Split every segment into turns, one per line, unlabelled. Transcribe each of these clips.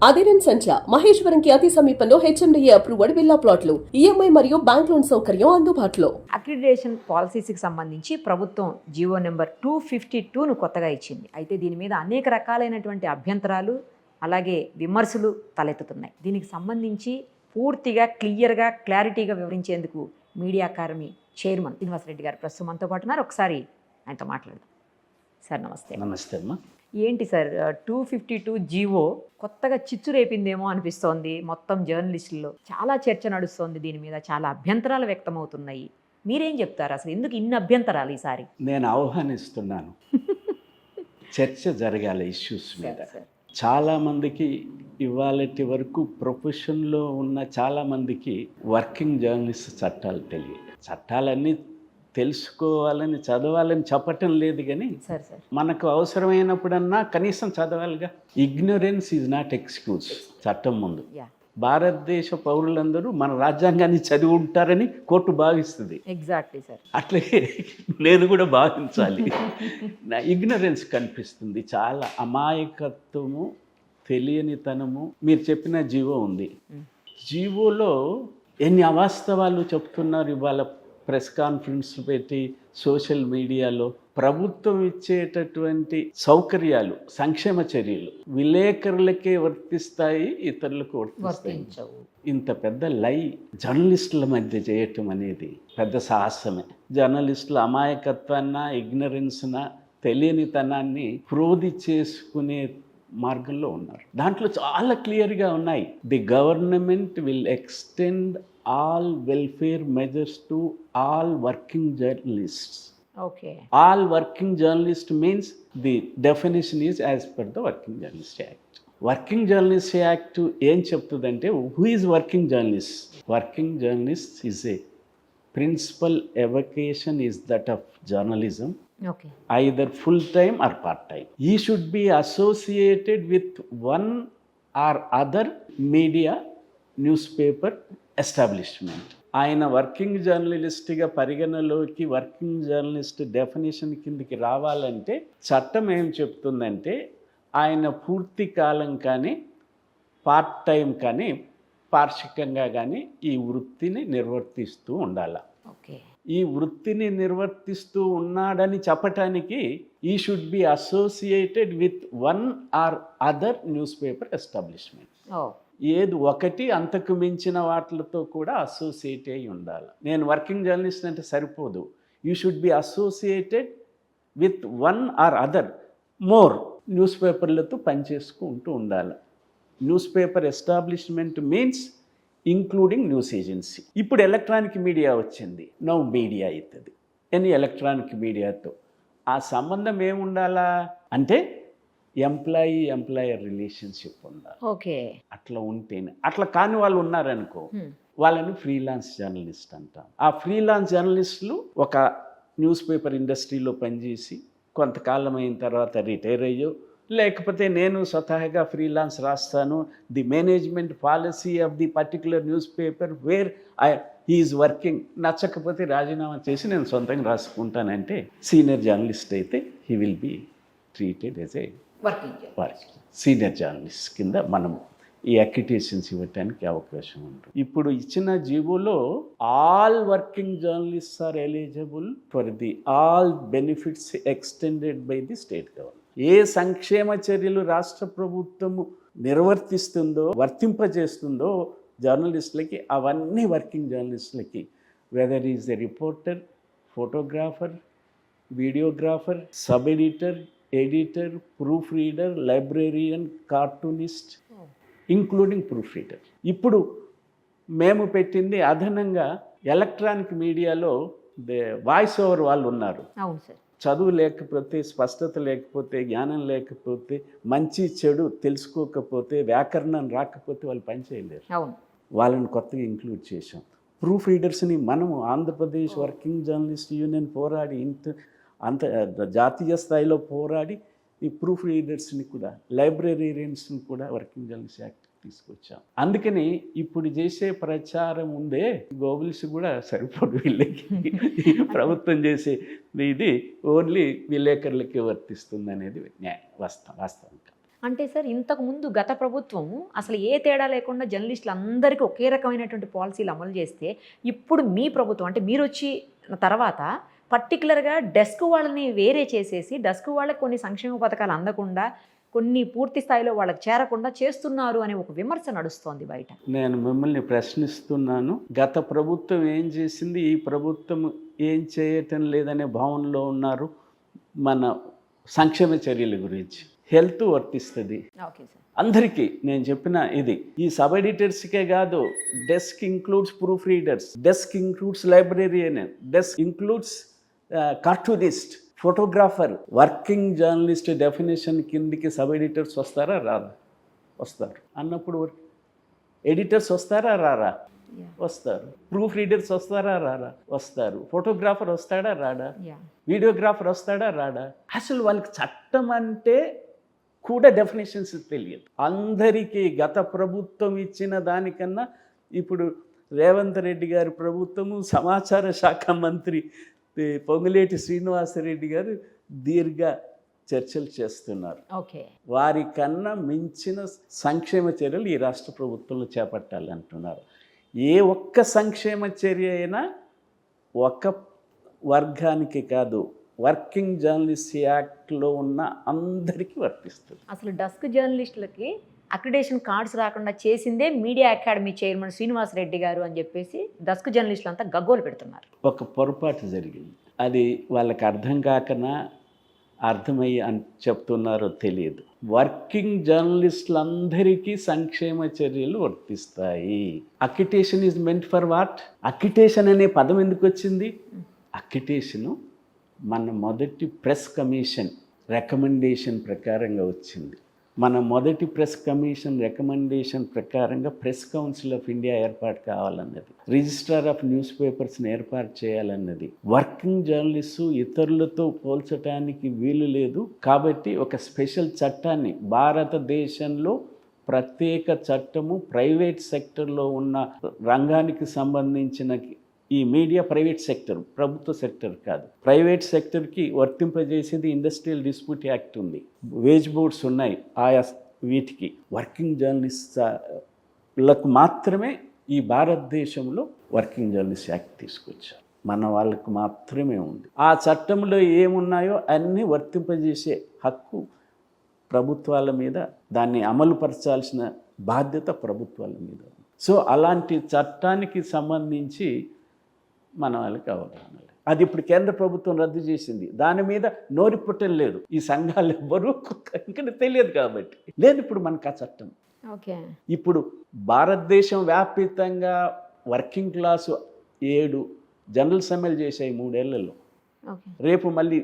అదిరన్ సంచ మహేశ్వరంకి అతి సమీపంలో HMDA approved villa ప్లాట్లు ఈఎంఐ మరియు బ్యాంక్ లోన్ సౌకర్యం అందుబాటులో.
అక్రిడిటేషన్ పాలసీస్కి సంబంధించి ప్రభుత్వం జీవో నెంబర్ 252ను కొత్తగా ఇచ్చింది. అయితే దీని మీద అనేక రకాలైనటువంటి అభ్యంతరాలు అలాగే విమర్శలు తలెత్తుతున్నాయి. దీనికి సంబంధించి పూర్తిగా క్లియర్గా క్లారిటీగా వివరించేందుకు మీడియా అకాడమీ చైర్మన్ శ్రీనివాసరెడ్డి గారు ప్రస్తుతం మనతో పాటు ఉన్నారు. ఒకసారి ఆయనతో మాట్లాడదాం. సార్ నమస్తే.
నమస్తే అమ్మా.
ఏంటి సార్ 252 జీవో కొత్తగా చిచ్చు రేపిందేమో అనిపిస్తోంది. మొత్తం జర్నలిస్టుల్లో చాలా చర్చ నడుస్తోంది, దీని మీద చాలా అభ్యంతరాలు వ్యక్తమవుతున్నాయి. మీరేం చెప్తారు, అసలు ఎందుకు ఇన్ని అభ్యంతరాలు ఈసారి?
నేను ఆహ్వానిస్తున్నాను చర్చ జరగాలి ఇష్యూస్ మీద. చాలామందికి ఇవాళటి వరకు ప్రొఫెషన్లో ఉన్న చాలామందికి వర్కింగ్ జర్నలిస్ట్ చట్టాలు తెలియదు. చట్టాలన్నీ తెలుసుకోవాలని చదవాలని చెప్పటం లేదు, కానీ మనకు అవసరమైనప్పుడన్నా కనీసం చదవాలిగా. ఇగ్నోరెన్స్ ఈజ్ నాట్ ఎక్స్క్యూజ్ చట్టం ముందు. భారతదేశ పౌరులందరూ మన రాజ్యాంగాన్ని చదివి ఉంటారని కోర్టు భావిస్తుంది.
Exactly sir.
అట్లాగే నేను కూడా భావించాలి. నా ఇగ్నరెన్స్ కనిపిస్తుంది, చాలా అమాయకత్వము, తెలియనితనము. మీరు చెప్పిన జీవో ఉంది, జీవోలో ఎన్ని అవాస్తవాలు చెప్తున్నారు. ఇవాళ ప్రెస్ కాన్ఫరెన్స్ పెట్టి సోషల్ మీడియాలో ప్రభుత్వం ఇచ్చేటటువంటి సౌకర్యాలు, సంక్షేమ చర్యలు విలేకరులకే వర్తిస్తాయి, ఇతరులకు వర్తించవు. ఇంత పెద్ద లై జర్నలిస్టుల మధ్య చేయటం అనేది పెద్ద సాహసమే. జర్నలిస్టుల అమాయకత్వాన్న, ఇగ్నరెన్స్న, తెలియనితనాన్ని ప్రోధి చేసుకునే మార్గంలో ఉన్నారు. దాంట్లో చాలా క్లియర్గా ఉన్నాయి. The government will extend all welfare measures to all working journalists.
Okay.
All working journalist means the definition is as per the Working Journalist Act. Working Journalist Act ఏం చెప్తుందంటే, who is working journalist? Working journalist is a principal avocation is that of journalism.
Okay.
Either full time or part time. He should be associated with one or other media, newspaper establishment. ఆయన working జర్నలిస్ట్గా పరిగణలోకి, working journalist definition కిందకి రావాలంటే చట్టం ఏం చెప్తుందంటే, ఆయన పూర్తి కాలం కానీ పార్ట్ టైం కానీ పార్షికంగా కానీ ఈ వృత్తిని నిర్వర్తిస్తూ ఉండాలి.
ఓకే. ఈ
వృత్తిని నిర్వర్తిస్తూ ఉన్నాడని చెప్పటానికి ఈ should be associated with one or other news paper establishment. ఏది ఒకటి అంతకు మించిన వాటితో కూడా అసోసియేట్ అయి ఉండాలి. నేను వర్కింగ్ జర్నలిస్ట్ అంటే సరిపోదు, you should be associated with one or other more న్యూస్ పేపర్లతో పనిచేసుకుంటూ ఉండాలి. Newspaper establishment means including news agency. ఇప్పుడు ఎలక్ట్రానిక్ మీడియా వచ్చింది, నౌ మీడియా అవుతుంది. ఎనీ ఎలక్ట్రానిక్ మీడియాతో ఆ సంబంధం ఏముండాలా అంటే ఎంప్లాయర్ రిలేషన్షిప్ ఉండాలి.
ఓకే.
అట్లా ఉంటేనే. అట్లా కాని వాళ్ళు ఉన్నారనుకో, వాళ్ళని ఫ్రీలాన్స్ జర్నలిస్ట్ అంటాం. ఆ ఫ్రీలాన్స్ జర్నలిస్టులు ఒక న్యూస్ పేపర్ ఇండస్ట్రీలో పనిచేసి కొంతకాలం అయిన తర్వాత రిటైర్ అయ్యో, లేకపోతే నేను స్వతహాగా ఫ్రీలాన్స్ రాస్తాను, the management policy of the particular newspaper where he is working, నచ్చకపోతే రాజీనామా చేసి నేను సొంతంగా రాసుకుంటానంటే సీనియర్ జర్నలిస్ట్ అయితే he will be treated as a senior journalist కింద మనం ఈ అక్రిడిటేషన్స్ ఇవ్వటానికి అవకాశం ఉంటుంది. ఇప్పుడు ఇచ్చిన జీవోలో all working journalists are eligible for the all benefits extended by the state government. ఏ సంక్షేమ చర్యలు రాష్ట్ర ప్రభుత్వము నిర్వర్తిస్తుందో, వర్తింపజేస్తుందో జర్నలిస్టులకి, అవన్నీ వర్కింగ్ జర్నలిస్టులకి, whether is a reporter, photographer, videographer, sub editor, editor, proof reader, librarian, cartoonist, including proof reader. ఇప్పుడు మేము పెట్టింది అదనంగా ఎలక్ట్రానిక్ మీడియాలో వాయిస్ ఓవర్ వాళ్ళు ఉన్నారు. చదువు లేకపోతే, స్పష్టత లేకపోతే, జ్ఞానం లేకపోతే, మంచి చెడు తెలుసుకోకపోతే, వ్యాకరణం రాకపోతే వాళ్ళు పనిచేయలేరు. వాళ్ళని కొత్తగా ఇంక్లూడ్ చేశాం. ప్రూఫ్ రీడర్స్ని మనము ఆంధ్రప్రదేశ్ వర్కింగ్ జర్నలిస్ట్ యూనియన్ పోరాడి అంత జాతీయ స్థాయిలో పోరాడి ఈ ప్రూఫ్ రీడర్స్ని కూడా, లైబ్రరీరియన్స్ని కూడా వర్కింగ్ జర్నలిస్ట్ యాక్ట్ తీసుకొచ్చాం. అందుకని ఇప్పుడు చేసే ప్రచారం ఉందే, గోగుల్స్ కూడా సరిపోదు వీళ్ళకి. ప్రభుత్వం చేసే ఇది ఓన్లీ విలేకరులకి వర్తిస్తుంది అనేది వాస్తవం.
అంటే సార్ ఇంతకు ముందు గత ప్రభుత్వం అసలు ఏ తేడా లేకుండా జర్నలిస్టులు అందరికీ ఒకే రకమైనటువంటి పాలసీలు అమలు చేస్తే, ఇప్పుడు మీ ప్రభుత్వం అంటే మీరు వచ్చిన తర్వాత పర్టికులర్గా డెస్క్ వాళ్ళని వేరే చేసేసి డెస్క్ వాళ్ళకి కొన్ని సంక్షేమ పథకాలు అందకుండా, కొన్ని పూర్తి స్థాయిలో వాళ్ళకి చేరకుండా చేస్తున్నారు అనే ఒక విమర్శ నడుస్తోంది బయట.
నేను మిమ్మల్ని ప్రశ్నిస్తున్నాను, గత ప్రభుత్వం ఏం చేసింది, ఈ ప్రభుత్వం ఏం చేయటం లేదనే భావనలో ఉన్నారు. మన సంక్షేమ చర్యల గురించి హెల్త్ వర్తిస్తుంది
ఓకే సార్.
అందరికీ. నేను చెప్పిన ఇది ఈ సబ్ ఎడిటర్స్కే కాదు, desk includes proof readers, desk includes librarian, desk includes cartoonist, photographer. Working journalist definition కిందికి సబ్ ఎడిటర్స్ వస్తారా రారా? వస్తారు. అన్నప్పుడు ఎడిటర్స్ వస్తారా రారా? వస్తారు. ప్రూఫ్ రీడర్స్ వస్తారా రారా? వస్తారు. ఫోటోగ్రాఫర్ వస్తాడా రాడా? వీడియోగ్రాఫర్ వస్తాడా రాడా? అసలు వాళ్ళకి చట్టం అంటే కూడా డెఫినేషన్స్ తెలియదు అందరికీ. గత ప్రభుత్వం ఇచ్చిన దానికన్నా ఇప్పుడు రేవంత్ రెడ్డి గారి ప్రభుత్వము, సమాచార శాఖ మంత్రి పొంగులేటి శ్రీనివాసరెడ్డి గారు దీర్ఘ చర్చలు చేస్తున్నారు.
ఓకే.
వారికన్నా మించిన సంక్షేమ చర్యలు ఈ రాష్ట్ర ప్రభుత్వంలో చేపట్టాలంటున్నారు. ఏ ఒక్క సంక్షేమ చర్య అయినా ఒక వర్గానికి కాదు, వర్కింగ్ జర్నలిస్ట్ యాక్ట్లో ఉన్న అందరికీ వర్తిస్తుంది.
అసలు డెస్క్ జర్నలిస్టులకి అక్రిడేషన్ కార్డ్స్ రాకుండా చేసిందే మీడియా అకాడమీ చైర్మన్ శ్రీనివాసరెడ్డి గారు అని చెప్పేసి డెస్క్ జర్నలిస్టులు అంతా గగ్గోలు పెడుతున్నారు.
ఒక పొరపాటు జరిగింది, అది వాళ్ళకి అర్థం కాకనా అర్థమయ్యి అని చెప్తున్నారో తెలియదు. వర్కింగ్ జర్నలిస్టులందరికీ సంక్షేమ చర్యలు వర్తిస్తాయి. Accreditation is meant for what? Accreditation అనే పదం ఎందుకు వచ్చింది? అక్రిటేషను మన మొదటి ప్రెస్ కమిషన్ రికమెండేషన్ ప్రకారంగా వచ్చింది. మన మొదటి ప్రెస్ కమిషన్ రికమెండేషన్ ప్రకారంగా ప్రెస్ కౌన్సిల్ ఆఫ్ ఇండియా ఏర్పాటు కావాలన్నది, రిజిస్ట్రార్ ఆఫ్ న్యూస్ పేపర్స్ని ఏర్పాటు చేయాలన్నది. వర్కింగ్ జర్నలిస్టు ఇతరులతో పోల్చడానికి వీలు లేదు కాబట్టి ఒక స్పెషల్ చట్టాన్ని, భారతదేశంలో ప్రత్యేక చట్టము ప్రైవేట్ సెక్టర్లో ఉన్న రంగానికి సంబంధించిన, ఈ మీడియా ప్రైవేట్ సెక్టర్, ప్రభుత్వ సెక్టర్ కాదు, ప్రైవేట్ సెక్టర్కి వర్తింపజేసేది ఇండస్ట్రియల్ డిస్ప్యూట్ యాక్ట్ ఉంది, వేజ్ బోర్డ్స్ ఉన్నాయి. ఆయా వీటికి వర్కింగ్ జర్నలిస్టులకు మాత్రమే ఈ భారతదేశంలో వర్కింగ్ జర్నలిస్ట్ యాక్ట్ తీసుకొచ్చారు. మన వాళ్ళకు మాత్రమే ఉంది. ఆ చట్టంలో ఏమున్నాయో అన్నీ వర్తింపజేసే హక్కు ప్రభుత్వాల మీద, దాన్ని అమలుపరచాల్సిన బాధ్యత ప్రభుత్వాల మీద. సో అలాంటి చట్టానికి సంబంధించి మన వాళ్ళకి అవగాహన లేదు. అది ఇప్పుడు కేంద్ర ప్రభుత్వం రద్దు చేసింది, దాని మీద నోరిపుట్టం లేదు. ఈ సంఘాలు ఎవ్వరూ ఇంకా తెలియదు కాబట్టి లేదు ఇప్పుడు మనకు ఆ చట్టం.
ఓకే.
ఇప్పుడు భారతదేశం వ్యాప్తంగా వర్కింగ్ క్లాసు 7 జనరల్ సమ్మెలు చేశాయి 3 ఏళ్లలో. రేపు మళ్ళీ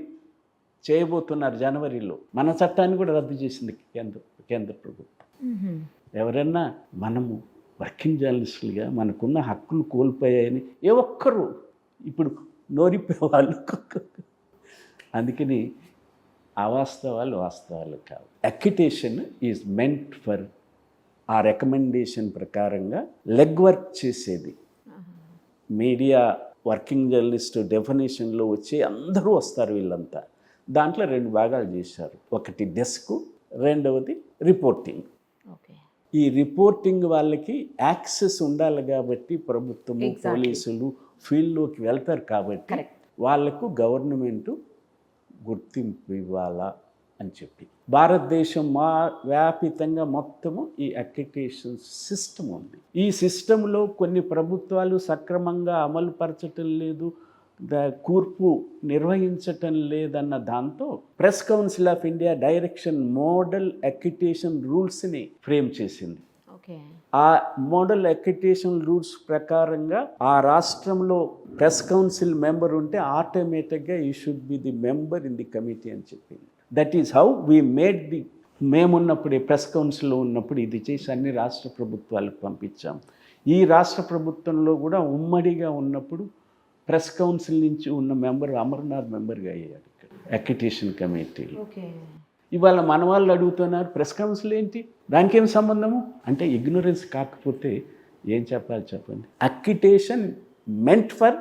చేయబోతున్నారు జనవరిలో. మన చట్టాన్ని కూడా రద్దు చేసింది కేంద్ర ప్రభుత్వం. ఎవరన్నా మనము వర్కింగ్ జర్నలిస్టులుగా మనకున్న హక్కులు కోల్పోయాయని ఏ ఒక్కరు ఇప్పుడు నోరిపోయేవాళ్ళు. అందుకని అవాస్తవాలు వాస్తవాలు కావు. అక్రిటేషన్ ఈజ్ మెంట్ ఫర్ ఆ రికమెండేషన్ ప్రకారంగా లెగ్ వర్క్ చేసేది. మీడియా వర్కింగ్ జర్నలిస్ట్ డెఫినేషన్లో వచ్చి అందరూ వస్తారు వీళ్ళంతా. దాంట్లో 2 భాగాలు చేశారు, ఒకటి డెస్క్, రెండవది రిపోర్టింగ్. ఈ రిపోర్టింగ్ వాళ్ళకి యాక్సెస్ ఉండాలి కాబట్టి ప్రభుత్వము, పోలీసులు ఫీల్డ్లోకి వెళ్తారు కాబట్టి వాళ్లకు గవర్నమెంటు గుర్తింపు ఇవ్వాలా అని చెప్పి భారతదేశం వ్యాపితంగా మొత్తము ఈ అక్రిటేషన్ సిస్టమ్ ఉంది. ఈ సిస్టంలో కొన్ని ప్రభుత్వాలు సక్రమంగా అమలుపరచటం లేదు, కూర్పు నిర్వహించటం లేదన్న దాంతో Press Council of India direction model accreditation రూల్స్ని ఫ్రేమ్ చేసింది. ఆ మోడల్ అక్రిటేషన్ రూల్స్ ప్రకారంగా ఆ రాష్ట్రంలో ప్రెస్ కౌన్సిల్ మెంబర్ ఉంటే ఆటోమేటిక్గా ఈ should be the member in the committee అని చెప్పింది. That is how we made the, మేమున్నప్పుడు ప్రెస్ కౌన్సిల్లో ఉన్నప్పుడు ఇది చేసి అన్ని రాష్ట్ర ప్రభుత్వాలకు పంపించాం. ఈ రాష్ట్ర ప్రభుత్వంలో కూడా ఉమ్మడిగా ఉన్నప్పుడు ప్రెస్ కౌన్సిల్ నుంచి ఉన్న మెంబర్ అమర్నాథ్ మెంబర్గా అయ్యాడు ఇక్కడ అక్రిటేషన్ కమిటీలో. ఇవాళ మన వాళ్ళు అడుగుతున్నారు ప్రెస్ కౌన్సిల్ ఏంటి, దానికి ఏం సంబంధము అంటే ఇగ్నోరెన్స్ కాకపోతే ఏం చెప్పాలి చెప్పండి. అక్రిటేషన్ మెంట్ ఫర్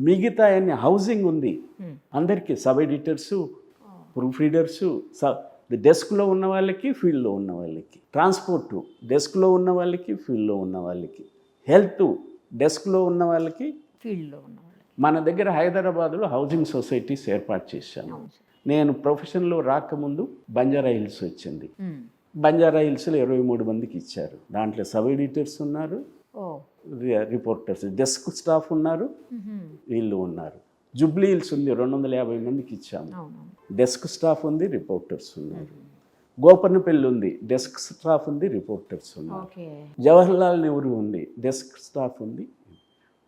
మిగతా అన్ని హౌసింగ్ ఉంది అందరికీ, సబ్ ఎడిటర్సు, ప్రూఫ్ రీడర్సు, డెస్క్లో ఉన్న వాళ్ళకి, ఫీల్డ్లో ఉన్న వాళ్ళకి, ట్రాన్స్పోర్టు డెస్క్లో ఉన్న వాళ్ళకి, ఫీల్డ్లో ఉన్న వాళ్ళకి, హెల్త్ డెస్క్లో ఉన్న వాళ్ళకి,
ఫీల్డ్లో ఉన్న వాళ్ళకి.
మన దగ్గర హైదరాబాద్లో హౌసింగ్ సొసైటీస్ ఏర్పాటు చేశాను.
అవును సార్.
నేను ప్రొఫెషన్లో రాకముందు బంజారా హిల్స్ వచ్చింది. బంజారా హిల్స్లో 23 మందికి ఇచ్చారు. దాంట్లో సబ్ ఎడిటర్స్ ఉన్నారు,
ఓ
రిపోర్టర్స్, డెస్క్ స్టాఫ్ ఉన్నారు, వీళ్ళు ఉన్నారు. జూబ్లీ హిల్స్ ఉంది, 250 మందికి ఇచ్చాము.
అవునవును.
డెస్క్ స్టాఫ్ ఉంది, రిపోర్టర్స్ ఉన్నారు. గోపన్నపల్లి ఉంది, డెస్క్ స్టాఫ్ ఉంది, రిపోర్టర్స్ ఉన్నారు.
ఓకే.
జవహర్లాల్ నెహ్రూ ఉంది, డెస్క్ స్టాఫ్ ఉంది.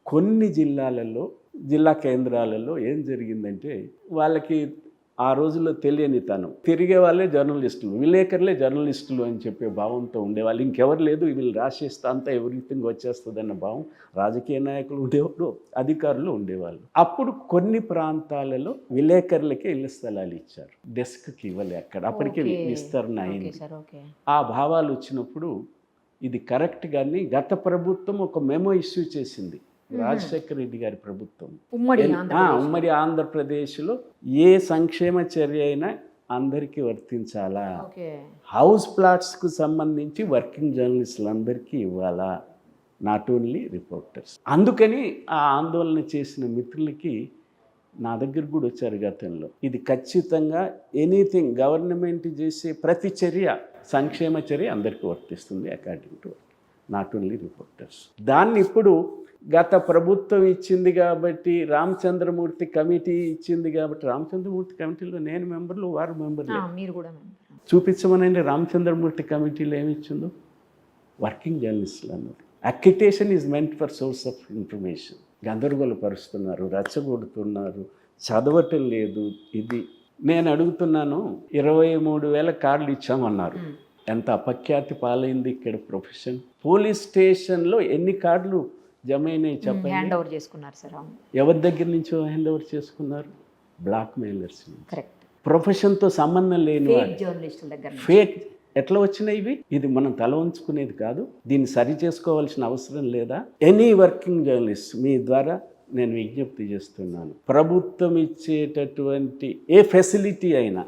కొన్ని జిల్లాలలో, జిల్లా కేంద్రాలలో ఏం జరిగిందంటే వాళ్ళకి ఆ రోజుల్లో తెలియని తనం, తిరిగే వాళ్ళే జర్నలిస్టులు, విలేకరులే జర్నలిస్టులు అని చెప్పే భావంతో ఉండేవాళ్ళు. ఇంకెవరు లేదు, వీళ్ళు రాసేస్తే అంతా ఎవ్రీథింగ్ వచ్చేస్తుందన్న భావం రాజకీయ నాయకులు ఉండేవాళ్ళు, అధికారులు ఉండేవాళ్ళు. అప్పుడు కొన్ని ప్రాంతాలలో విలేకరులకే ఇళ్ల స్థలాలు ఇచ్చారు, డెస్క్కి ఇవ్వలే. అక్కడ అప్పటికే విస్తరణ అయింది. ఆ భావాలు వచ్చినప్పుడు ఇది కరెక్ట్ కానీ గత ప్రభుత్వం ఒక మెమో ఇష్యూ చేసింది, రాజశేఖర రెడ్డి గారి ప్రభుత్వం. ఉమ్మడి ఆంధ్రప్రదేశ్లో ఏ సంక్షేమ చర్య అయినా అందరికీ వర్తించాలా, హౌస్ ప్లాట్స్కు సంబంధించి వర్కింగ్ జర్నలిస్టులందరికీ ఇవ్వాలా, నాట్ ఓన్లీ రిపోర్టర్స్. అందుకని ఆ ఆందోళన చేసిన మిత్రులకి నా దగ్గర కూడా వచ్చారు గతంలో. ఇది ఖచ్చితంగా ఎనీథింగ్ గవర్నమెంట్ చేసే ప్రతి చర్య, సంక్షేమ చర్య అందరికీ వర్తిస్తుంది according to not only reporters. దాన్ని ఇప్పుడు గత ప్రభుత్వం ఇచ్చింది కాబట్టి, రామచంద్రమూర్తి కమిటీ ఇచ్చింది కాబట్టి, రామచంద్రమూర్తి కమిటీలో నేను మెంబర్లు, వారు మెంబర్లు.
మీరు కూడా
చూపించమనండి రామచంద్రమూర్తి కమిటీలో ఏమి ఇచ్చిందో. వర్కింగ్ జర్నలిస్టులు అన్నారు. Accreditation is meant for source of information. గందరగోళపరుస్తున్నారు, రెచ్చగొడుతున్నారు, చదవటం లేదు. ఇది నేను అడుగుతున్నాను, 23,000 కార్డులు ఇచ్చామన్నారు. ఎంత అపఖ్యాతి పాలైంది ఇక్కడ ప్రొఫెషన్. పోలీస్ స్టేషన్లో ఎన్ని కార్డులు జమ అయినాయి చెప్పండి.
హ్యాండ్ ఓవర్ చేసుకున్నారు సార్.
ఎవరి దగ్గర నుంచో హ్యాండ్ ఓవర్ చేసుకున్నారు? Blackmailers.
కరెక్ట్.
ప్రొఫెషన్తో సంబంధం లేని
జర్నలిస్టుల దగ్గర
ఫేక్ ఎట్లా వచ్చినాయి ఇవి? ఇది మనం తల ఉంచుకునేది కాదు, దీన్ని సరి చేసుకోవాల్సిన అవసరం లేదా? ఎనీ వర్కింగ్ జర్నలిస్ట్ మీ ద్వారా నేను విజ్ఞప్తి చేస్తున్నాను, ప్రభుత్వం ఇచ్చేటటువంటి ఏ ఫెసిలిటీ అయినా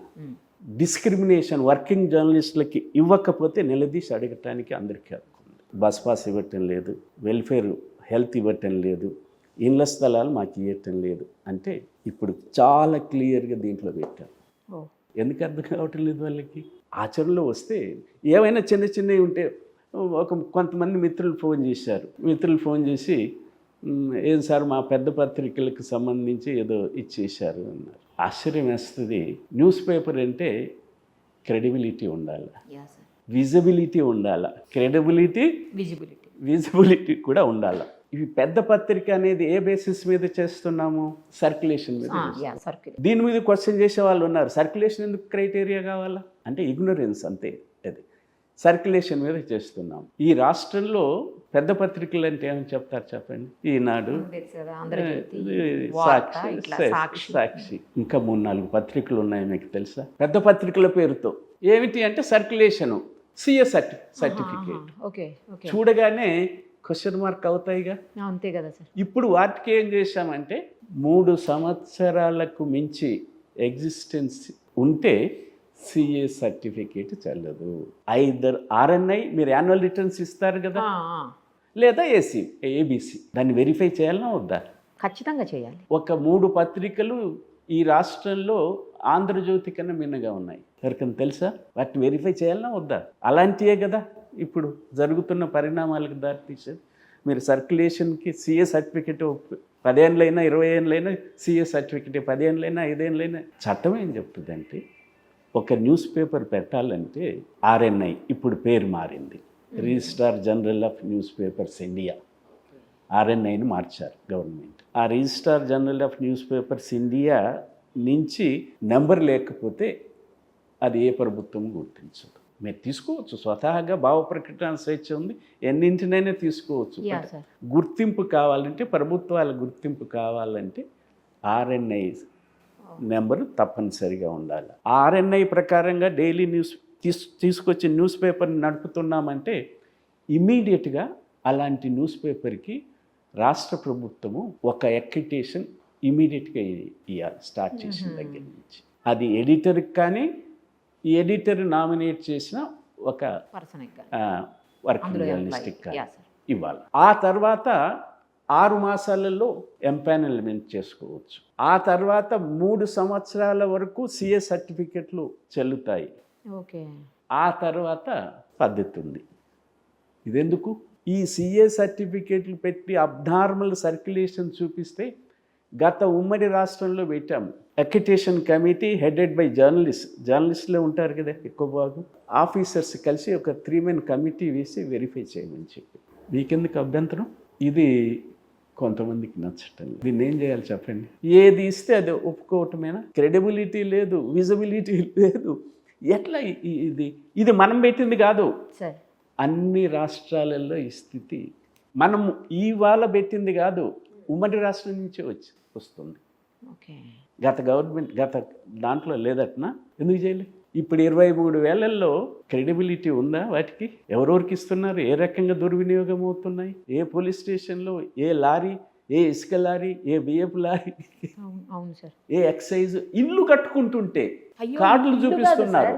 డిస్క్రిమినేషన్ వర్కింగ్ జర్నలిస్టులకి ఇవ్వకపోతే నిలదీసి అడగటానికి అందరికీ హక్కు ఉంది. బస్ పాస్ ఇవ్వటం లేదు, వెల్ఫేర్ హెల్త్ ఇవ్వటం లేదు, ఇళ్ల స్థలాలు మాకు ఇవ్వటం లేదు అంటే ఇప్పుడు చాలా క్లియర్గా దీంట్లో పెట్టారు. ఎందుకు అర్థం కావటం లేదు వాళ్ళకి? ఆచరణలో వస్తే ఏమైనా చిన్న చిన్నవి ఉంటే కొంతమంది మిత్రులు ఫోన్ చేసి ఏం సార్ మా పెద్ద పత్రికలకు సంబంధించి ఏదో ఇచ్చేశారు అన్నారు. ఆశ్చర్యం వేస్తుంది. న్యూస్ పేపర్ అంటే క్రెడిబిలిటీ ఉండాలి, విజిబిలిటీ ఉండాలి, క్రెడిబిలిటీ విజిబిలిటీ కూడా ఉండాలి. ఇవి పెద్ద పత్రిక అనేది ఏ బేసిస్ మీద చేస్తున్నాము? సర్క్యులేషన్ మీద. దీని మీద క్వశ్చన్ చేసే వాళ్ళు ఉన్నారు. సర్క్యులేషన్ ఎందుకు క్రైటీరియా కావాలా అంటే ఇగ్నోరెన్స్ అంతే. అది సర్క్యులేషన్ మీద చేస్తున్నాం. ఈ రాష్ట్రంలో పెద్ద పత్రికలు అంటే ఏమని చెప్తారు చెప్పండి? ఈనాడు, సాక్షి, ఇంకా 3-4 పత్రికలు ఉన్నాయి మీకు తెలుసా పెద్ద పత్రికల పేరుతో. ఏమిటి అంటే సర్క్యులేషను, సిఏ సర్టిఫికేట్. చూడగానే క్వశ్చన్ మార్క్ అవుతాయిగా.
అంతే కదా సార్. ఇప్పుడు
వాటికి ఏం చేశామంటే 3 సంవత్సరాలకు మించి ఎగ్జిస్టెన్స్ ఉంటే సిఏ సర్టిఫికేట్ చెల్లదు. ఐదర్ ఆర్ఎన్ఐ మీరు యాన్యువల్ రిటర్న్స్ ఇస్తారు కదా, లేదా ఏబిసి దాన్ని వెరిఫై చేయాలన్నా వద్దా?
ఖచ్చితంగా చేయాలి.
ఒక 3 పత్రికలు ఈ రాష్ట్రంలో ఆంధ్రజ్యోతి కన్నా మిన్నగా ఉన్నాయి. ఎవరికైనా తెలుసా? వాటిని వెరిఫై చేయాలన్నా వద్దా? అలాంటివే కదా ఇప్పుడు జరుగుతున్న పరిణామాలకు దారితీసేది. మీరు సర్క్యులేషన్కి సిఏ సర్టిఫికేట్ 10 ఏళ్ళైనా 20 ఏళ్ళైనా సిఏ సర్టిఫికేట్ 10 ఏళ్ళైనా 5 ఏళ్ళైనా. చట్టం ఏం చెప్తుందంటే ఒక న్యూస్ పేపర్ పెట్టాలంటే ఆర్ఎన్ఐ ఇప్పుడు పేరు మారింది, Registrar General of Newspapers India. ఆర్ఎన్ఐని మార్చారు గవర్నమెంట్. ఆ Registrar General of Newspapers India నుంచి నెంబర్ లేకపోతే అది ఏ ప్రభుత్వం గుర్తించదు. మీరు తీసుకోవచ్చు, స్వతహాగా భావ ప్రకటన స్వేచ్ఛ ఉంది, ఎన్నింటినైనా తీసుకోవచ్చు. గుర్తింపు కావాలంటే, ప్రభుత్వాల గుర్తింపు కావాలంటే ఆర్ఎన్ఐ నెంబరు తప్పనిసరిగా ఉండాలి. ఆర్ఎన్ఐ ప్రకారంగా డైలీ న్యూస్ తీసుకొచ్చి న్యూస్ పేపర్ని నడుపుతున్నామంటే ఇమ్మీడియట్గా అలాంటి న్యూస్ పేపర్కి రాష్ట్ర ప్రభుత్వము ఒక అక్రిటేషన్ ఇమ్మీడియట్గా ఇవ్వాలి స్టార్ట్ చేసిన దగ్గర నుంచి. అది ఎడిటర్కి కానీ ఈ ఎడిటర్ నామినేట్ చేసిన ఒక
person
working journalistic
yeah sir.
ఇవ్వాలి. ఆ తర్వాత 6 మాసాలలో ఎంపానల్మెంట్ చేసుకోవచ్చు. ఆ తర్వాత 3 సంవత్సరాల వరకు సిఏ సర్టిఫికెట్లు చెల్లుతాయి.
ఓకే.
ఆ తర్వాత పద్ధతి ఉంది. ఇదెందుకు? ఈ సిఏ సర్టిఫికెట్లు పెట్టి అబ్నార్మల్ సర్క్యులేషన్ చూపిస్తే గత ఉమ్మడి రాష్ట్రంలో పెట్టాము. అక్రిడిటేషన్ కమిటీ హెడెడ్ బై జర్నలిస్టులే ఉంటారు కదా ఎక్కువ భాగం. ఆఫీసర్స్ కలిసి ఒక 3 men కమిటీ వేసి వెరిఫై చేయమని చెప్పి. మీకెందుకు అభ్యంతరం? ఇది కొంతమందికి నచ్చటం లేదు. దీన్ని ఏం చేయాలి చెప్పండి? ఏది ఇస్తే అది ఒప్పుకోవటమేనా? క్రెడిబిలిటీ లేదు, విజిబిలిటీ లేదు. ఎట్లా ఇది మనం పెట్టింది కాదు.
సార్,
అన్ని రాష్ట్రాలలో ఈ స్థితి మనం ఇవాళ పెట్టింది కాదు, ఉమ్మడి రాష్ట్రం నుంచే వస్తుంది.
ఓకే.
గత దాంట్లో లేదట్నా? ఎందుకు చేయలేదు? ఇప్పుడు 23,000 క్రెడిబిలిటీ ఉందా వాటికి? ఎవరెవరికి ఇస్తున్నారు? ఏ రకంగా దుర్వినియోగం అవుతున్నాయి? ఏ పోలీస్ స్టేషన్లో ఏ లారీ, ఏ ఇసుక లారీ, ఏ బియ్యపు లారీ,
అవును సార్,
ఏ ఎక్సైజ్ ఇల్లు కట్టుకుంటుంటే కార్డులు చూపిస్తున్నారు,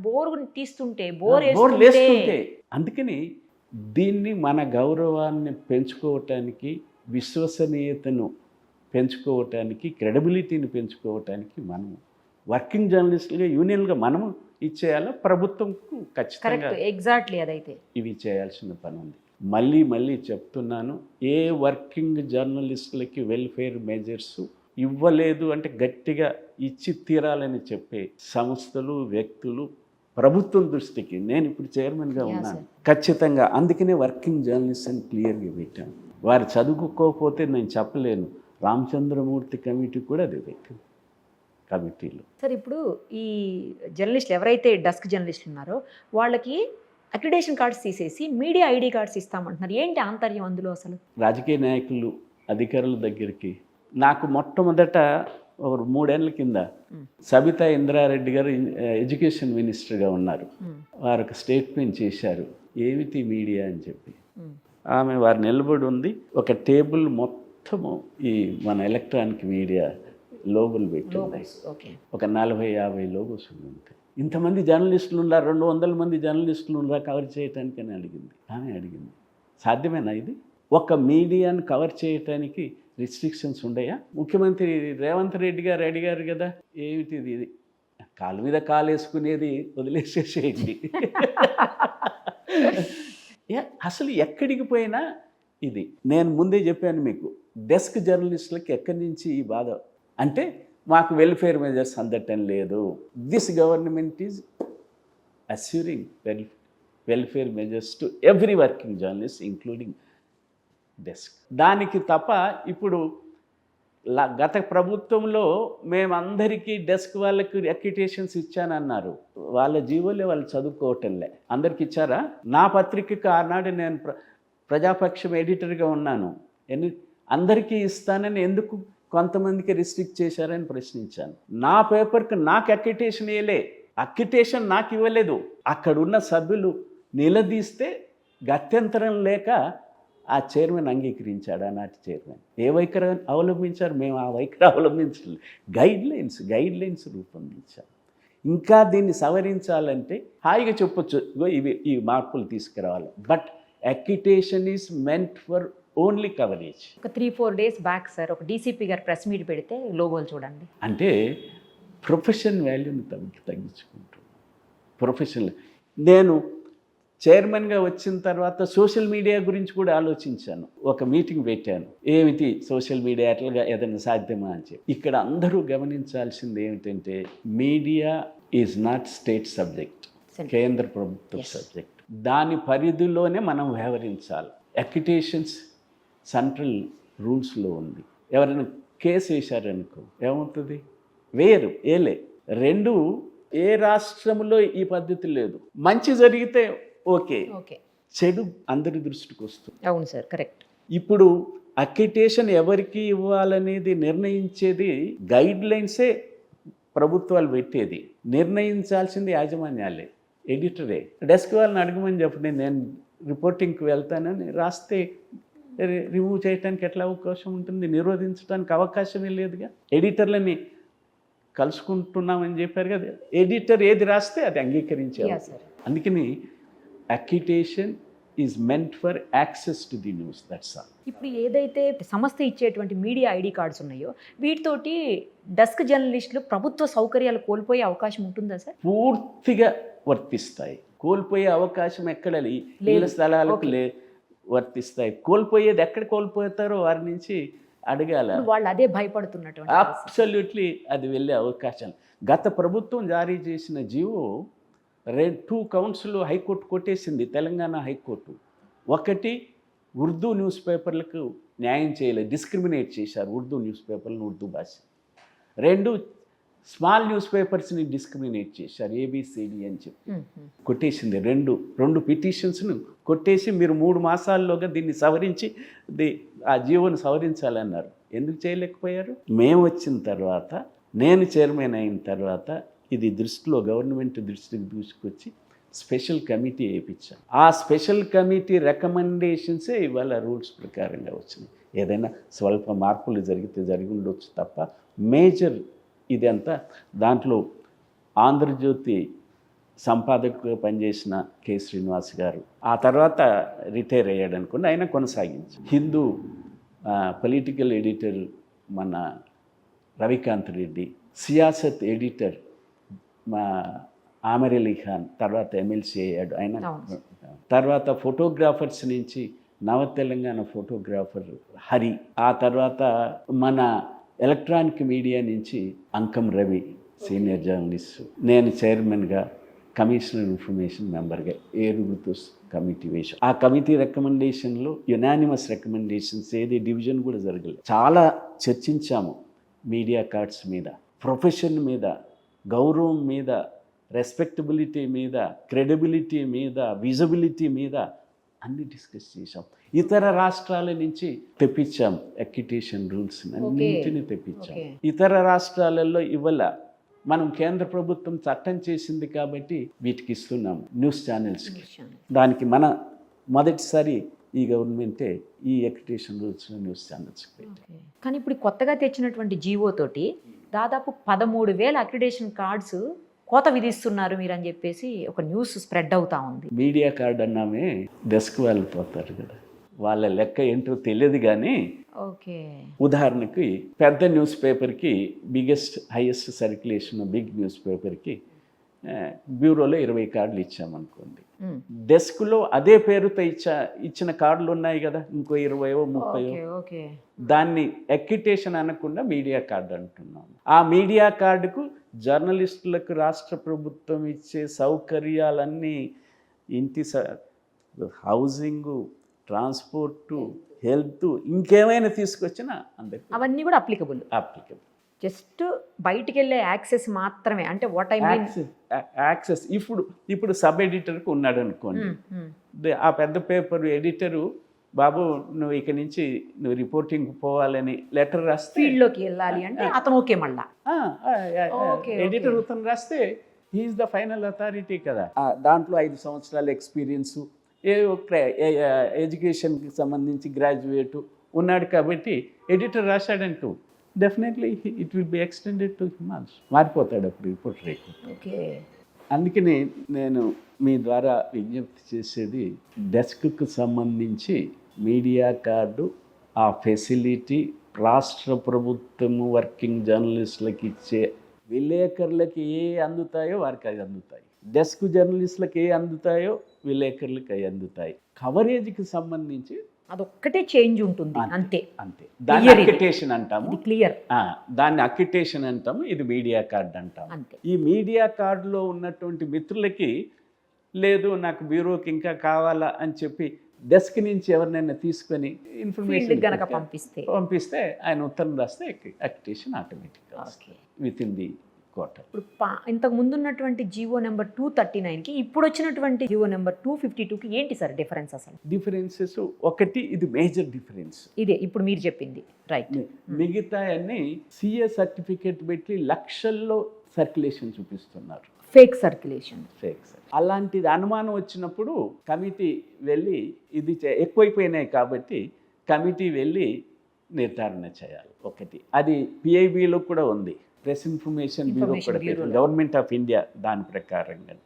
బోరు తీస్తుంటే
బోర్ లేస్తుంటే. అందుకని దీన్ని మన గౌరవాన్ని పెంచుకోవటానికి, విశ్వసనీయతను పెంచుకోవటానికి, క్రెడిబిలిటీని పెంచుకోవటానికి మనం వర్కింగ్ జర్నలిస్టులుగా యూనియన్గా మనము ఇచ్చేయాలా? ప్రభుత్వంకు ఖచ్చితంగా
ఎగ్జాక్ట్లీ అదైతే
ఇవి చేయాల్సిన పని ఉంది. మళ్ళీ చెప్తున్నాను, ఏ వర్కింగ్ జర్నలిస్టులకి వెల్ఫేర్ మెజర్స్ ఇవ్వలేదు అంటే గట్టిగా ఇచ్చి తీరాలని చెప్పే సంస్థలు, వ్యక్తులు ప్రభుత్వం దృష్టికి, నేను ఇప్పుడు చైర్మన్గా ఉన్నాను, ఖచ్చితంగా అందుకనే వర్కింగ్ జర్నలిస్ట్ అని క్లియర్గా పెట్టాను. వారు చదువుకోకపోతే నేను చెప్పలేను. రామచంద్రమూర్తి కమిటీ కూడా అది పెట్టింది కమిటీలు.
సార్, ఇప్పుడు ఈ జర్నలిస్టులు ఎవరైతే డెస్క్ జర్నలిస్టులు ఉన్నారో వాళ్ళకి అక్రిడేషన్ కార్డ్స్ తీసేసి మీడియా ఐడి కార్డ్స్ ఇస్తామంటున్నారు. ఏంటి ఆంతర్యం అందులో అసలు?
రాజకీయ నాయకులు, అధికారుల దగ్గరికి నాకు మొట్టమొదట ఒక 3 ఏళ్ల కింద సబితా ఇంద్రారెడ్డి గారు ఎడ్యుకేషన్ మినిస్టర్గా ఉన్నారు. వారు ఒక స్టేట్మెంట్ చేశారు, ఏమిటి మీడియా అని చెప్పి. ఆమె వారు నిలబడి ఉంది, ఒక టేబుల్ మొత్తము ఈ మన ఎలక్ట్రానిక్ మీడియా లోగోలు పెట్టింది. ఒక 40-50 లోగోస్ ఉంటాయి. ఇంతమంది జర్నలిస్టులు ఉన్నారు, 200 మంది జర్నలిస్టులు ఉన్నారు, కవర్ చేయటానికి అని అడిగింది. ఆమె అడిగింది, సాధ్యమేనా ఇది? ఒక మీడియాను కవర్ చేయటానికి రిస్ట్రిక్షన్స్ ఉండయా? ముఖ్యమంత్రి రేవంత్ రెడ్డి గారు అడిగారు కదా, ఏమిటిది? ఇది కాలు మీద కాలు వేసుకునేది వదిలేసేసేయండి. అసలు ఎక్కడికి పోయినా ఇది. నేను ముందే చెప్పాను మీకు, డెస్క్ జర్నలిస్టులకి ఎక్కడి నుంచి ఈ బాధ అంటే, మాకు వెల్ఫేర్ మెజర్స్ అందటం లేదు. This government is assuring welfare measures to every working journalist including desk. దానికి తప్ప ఇప్పుడు గత ప్రభుత్వంలో మేమందరికీ డెస్క్ వాళ్ళకి అక్రిడిటేషన్స్ ఇచ్చానన్నారు. వాళ్ళ జీవోలే వాళ్ళు చదువుకోవటంలే. అందరికి ఇచ్చారా? నా పత్రికకు ఆనాడు నేను ప్రజాపక్షం ఎడిటర్గా ఉన్నాను. అందరికీ ఇస్తానని ఎందుకు కొంతమందికి రిస్ట్రిక్ట్ చేశారని ప్రశ్నించాను. నా పేపర్కి నాకు అక్రిడిటేషన్ ఇవ్వలే, అక్రిడిటేషన్ నాకు ఇవ్వలేదు. అక్కడున్న సభ్యులు నిలదీస్తే గత్యంతరం లేక ఆ చైర్మన్ అంగీకరించాడు. ఆనాటి చైర్మన్ ఏ వైఖరి అవలంబించారు? మేము ఆ వైఖరి అవలంబించలేదు. Guide lines రూపొందించాం. ఇంకా దీన్ని సవరించాలంటే హాయిగా చెప్పొచ్చు, ఇవి ఈ మార్పులు తీసుకురావాలి. But accreditation is meant for only coverage.
ఒక 3-4 days బ్యాక్ సార్ ఒక డీసీపీ గారు ప్రెస్ మీట్ పెడితే లోగోలు చూడండి.
అంటే ప్రొఫెషన్ వాల్యూని తగ్గించుకుంటున్నాను. ప్రొఫెషనల్ నేను చైర్మన్గా వచ్చిన తర్వాత సోషల్ మీడియా గురించి కూడా ఆలోచించాను. ఒక మీటింగ్ పెట్టాను, ఏమిటి సోషల్ మీడియా అట్లా ఏదైనా సాధ్యమా అని చెప్పి. ఇక్కడ అందరూ గమనించాల్సింది ఏమిటంటే, media is not state subject, కేంద్ర ప్రభుత్వ సబ్జెక్ట్. దాని పరిధిలోనే మనం వ్యవహరించాలి. అక్రిడిటేషన్స్ సెంట్రల్ రూల్స్లో ఉంది. ఎవరైనా కేసు వేశారనుకో ఏమవుతుంది? వేరు ఏలే. 2 ఏ రాష్ట్రంలో ఈ పద్ధతి లేదు. మంచి జరిగితే ఓకే, చెడు అందరి దృష్టికి వస్తుంది.
అవును సార్, కరెక్ట్.
ఇప్పుడు అక్రిడిటేషన్ ఎవరికి ఇవ్వాలనేది నిర్ణయించేది గైడ్ లైన్సే ప్రభుత్వాలు పెట్టేది. నిర్ణయించాల్సింది యాజమాన్యాలే, ఎడిటరే. డెస్క్ వాళ్ళని అడగమని చెప్పండి, నేను రిపోర్టింగ్కి వెళ్తానని రాస్తే రిమూవ్ చేయడానికి ఎట్లా అవకాశం ఉంటుంది? నిరోధించడానికి అవకాశమే లేదుగా. ఎడిటర్లని కలుసుకుంటున్నామని చెప్పారు కదా, ఎడిటర్ ఏది రాస్తే అది అంగీకరించారు.
Yeah, sir.
అందుకని accreditation is meant for access to the news, that's all.
ఇప్పుడు ఏదైతే సంస్థ ఇచ్చేటువంటి మీడియా ఐడి కార్డ్స్ ఉన్నాయో వీటితోటి డెస్క్ జర్నలిస్టులు ప్రభుత్వ సౌకర్యాలు కోల్పోయే అవకాశం ఉంటుందా సార్?
పూర్తిగా వర్తిస్తాయి. కోల్పోయే అవకాశం ఎక్కడ ఇళ్ళ స్థలాలకు వర్తిస్తాయి. కోల్పోయేది ఎక్కడ కోల్పోతారో వారి నుంచి అడగాల.
వాళ్ళు అదే భయపడుతున్నటువంటి
అబ్సల్యూట్లీ అది వెళ్ళే అవకాశాలు. గత ప్రభుత్వం జారీ చేసిన జీవో 2 కౌంట్స్లో హైకోర్టు కొట్టేసింది, తెలంగాణ హైకోర్టు. ఒకటి, ఉర్దూ న్యూస్ పేపర్లకు న్యాయం చేయలేదు, డిస్క్రిమినేట్ చేశారు ఉర్దూ న్యూస్ పేపర్లను, ఉర్దూ భాష. 2, స్మాల్ న్యూస్ పేపర్స్ని డిస్క్రిమినేట్ చేశారు, ఏబిసిడి అని చెప్పి కొట్టేసింది. రెండు పిటిషన్స్ను కొట్టేసి మీరు 3 మాసాల్లోగా దీన్ని సవరించి ఆ జీవోను సవరించాలన్నారు. ఎందుకు చేయలేకపోయారు? మేము వచ్చిన తర్వాత, నేను చైర్మన్ అయిన తర్వాత ఇది దృష్టిలో గవర్నమెంట్ దృష్టికి తీసుకొచ్చి స్పెషల్ కమిటీ వేయించాం. ఆ స్పెషల్ కమిటీ రికమెండేషన్సే ఇవాళ రూల్స్ ప్రకారంగా వచ్చినాయి. ఏదైనా స్వల్ప మార్పులు జరిగి ఉండొచ్చు తప్ప మేజర్ ఇదంతా. దాంట్లో ఆంధ్రజ్యోతి సంపాదకుగా పనిచేసిన కె శ్రీనివాస్ గారు ఆ తర్వాత రిటైర్ అయ్యాడు అనుకోండి, ఆయన కొనసాగించి. హిందూ పొలిటికల్ ఎడిటర్ మన రవికాంత్ రెడ్డి, సియాసత్ ఎడిటర్ మా ఆమర్ అలీ ఖాన్ తర్వాత ఎమ్మెల్సీ అయ్యాడు ఆయన. తర్వాత ఫోటోగ్రాఫర్స్ నుంచి నవ తెలంగాణ ఫోటోగ్రాఫర్ హరి, ఆ తర్వాత మన ఎలక్ట్రానిక్ మీడియా నుంచి అంకం రవి సీనియర్ జర్నలిస్టు, నేను చైర్మన్గా, కమిషనర్ ఇన్ఫర్మేషన్ మెంబర్గా 7 కమిటీ వేసాం. ఆ కమిటీ రికమెండేషన్లో యునానిమస్ రికమెండేషన్స్, ఏది డివిజన్ కూడా జరగలేదు. చాలా చర్చించాము మీడియా కార్డ్స్ మీద, ప్రొఫెషన్ మీద, గౌరవం మీద, రెస్పెక్టబిలిటీ మీద, క్రెడిబిలిటీ మీద, విజిబిలిటీ మీద అన్ని డిస్కస్ చేసాం. ఇతర రాష్ట్రాల నుంచి తెప్పించాం అక్యుటేషన్ రూల్స్ అన్నింటినీ తెప్పించాం. ఇతర రాష్ట్రాలలో ఇవాళ మనం కేంద్ర ప్రభుత్వం చట్టం చేసింది కాబట్టి వీటికి ఇస్తున్నాం న్యూస్ ఛానల్స్కి. దానికి మన మొదటిసారి ఈ గవర్నమెంటే ఈ అక్యుటేషన్ రూల్స్ న్యూస్ ఛానల్స్కి పెట్టారు.
కానీ ఇప్పుడు కొత్తగా తెచ్చినటువంటి జీవో తోటి దాదాపు 13,000 అక్రిడేషన్ కార్డ్స్ కోత విధిస్తున్నారు మీరు అని చెప్పేసి ఒక న్యూస్ స్ప్రెడ్ అవుతా ఉంది.
మీడియా కార్డ్ అన్నామే డెస్క్ వాళ్ళు పోతారు కదా, వాళ్ళ లెక్క ఏంటో తెలియదు. కానీ
ఓకే,
ఉదాహరణకి పెద్ద న్యూస్ పేపర్కి హైయెస్ట్ సర్క్యులేషన్ బిగ్ న్యూస్ పేపర్కి బ్యూరోలో 20 కార్డులు ఇచ్చామనుకోండి, డెస్క్లో అదే పేరుతో ఇచ్చిన కార్డులు ఉన్నాయి కదా, ఇంకో 20 30, దాన్ని అక్యుటేషన్ అనకుండా మీడియా కార్డు అంటున్నాము. ఆ మీడియా కార్డుకు జర్నలిస్టులకు రాష్ట్ర ప్రభుత్వం ఇచ్చే సౌకర్యాలన్నీ, ఇంటి హౌసింగు, ట్రాన్స్పోర్టు, హెల్త్, ఇంకేమైనా తీసుకొచ్చినా అందరికీ
అవన్నీ కూడా అప్లికబుల్. జస్ట్ బయటికి వెళ్ళే యాక్సెస్ మాత్రమే. అంటే వాట్ ఐ మీన్
యాక్సెస్. ఇప్పుడు సబ్ ఎడిటర్కి ఉన్నాడు అనుకోండి, ఆ పెద్ద పేపర్ ఎడిటరు, బాబు నువ్వు ఇక నుంచి నువ్వు రిపోర్టింగ్ పోవాలని లెటర్ రాస్తే,
ఫీల్డ్లోకి వెళ్ళాలి అంటే అతను ఓకే, మళ్ళా
ఎడిటర్ ఉత్తరం రాస్తే హీఈస్ ద ఫైనల్ అథారిటీ కదా. దాంట్లో 5 సంవత్సరాల ఎక్స్పీరియన్సు, ఎడ్యుకేషన్కి సంబంధించి గ్రాడ్యుయేటు ఉన్నాడు కాబట్టి ఎడిటర్ రాశాడంటూ definitely it will be extended to him also. మారిపోతాడు అప్పుడు రిపోర్టర్ అయిపోతాడు.
ఓకే,
అందుకని నేను మీ ద్వారా విజ్ఞప్తి చేసేది, డెస్క్కు సంబంధించి మీడియా కార్డు ఆ ఫెసిలిటీ రాష్ట్ర ప్రభుత్వము వర్కింగ్ జర్నలిస్టులకు ఇచ్చే విలేకరులకి ఏ అందుతాయో వారికి అది అందుతాయి, డెస్క్ జర్నలిస్టులకు ఏ అందుతాయో విలేకరులకు అవి అందుతాయి. కవరేజ్కి సంబంధించి
అదొక్కటే చేంజ్ ఉంటుంది, అంతే.
దాన్ని అక్యుటేషన్ అంటాము,
క్లియర్.
దాన్ని అక్యుటేషన్ అంటాము, ఇది మీడియా కార్డ్ అంటాము. ఈ మీడియా కార్డులో ఉన్నటువంటి మిత్రులకి లేదు నాకు బ్యూరోకి ఇంకా కావాలా అని చెప్పి డెస్క్ నుంచి ఎవరినైనా తీసుకొని ఇన్ఫర్మేషన్
కనుక
పంపిస్తే ఆయన ఉత్తరం రాస్తే అక్యుటేషన్ ఆటోమేటిక్గా విత్ ఇన్ ది క్వార్టర్.
ఇప్పుడు ఇంతకు ముందు ఉన్నటువంటి జీవో నెంబర్ 239కి ఇప్పుడు వచ్చినటువంటి జీవో నెంబర్ 252కి ఏంటి సార్ డిఫరెన్స్? అసలు
డిఫరెన్సెస్ ఒకటి, ఇది మేజర్ డిఫరెన్స్
ఇదే ఇప్పుడు మీరు చెప్పింది, రైట్.
మిగతా అన్ని సిఏ సర్టిఫికేట్ పెట్టి లక్షల్లో సర్క్యులేషన్ చూపిస్తున్నారు,
ఫేక్ సర్క్యులేషన్.
అలాంటిది అనుమానం వచ్చినప్పుడు కమిటీ వెళ్ళి ఇది ఎక్కువైపోయినాయి కాబట్టి కమిటీ వెళ్ళి నిర్ధారణ చేయాలి. ఒకటి అది పిఐబిలో కూడా ఉంది. ప్రెస్ ఇన్ఫర్మేషన్ బ్యూరో
Information
కూడా
Bureau.
గవర్నమెంట్ ఆఫ్ ఇండియా దాని ప్రకారంగా.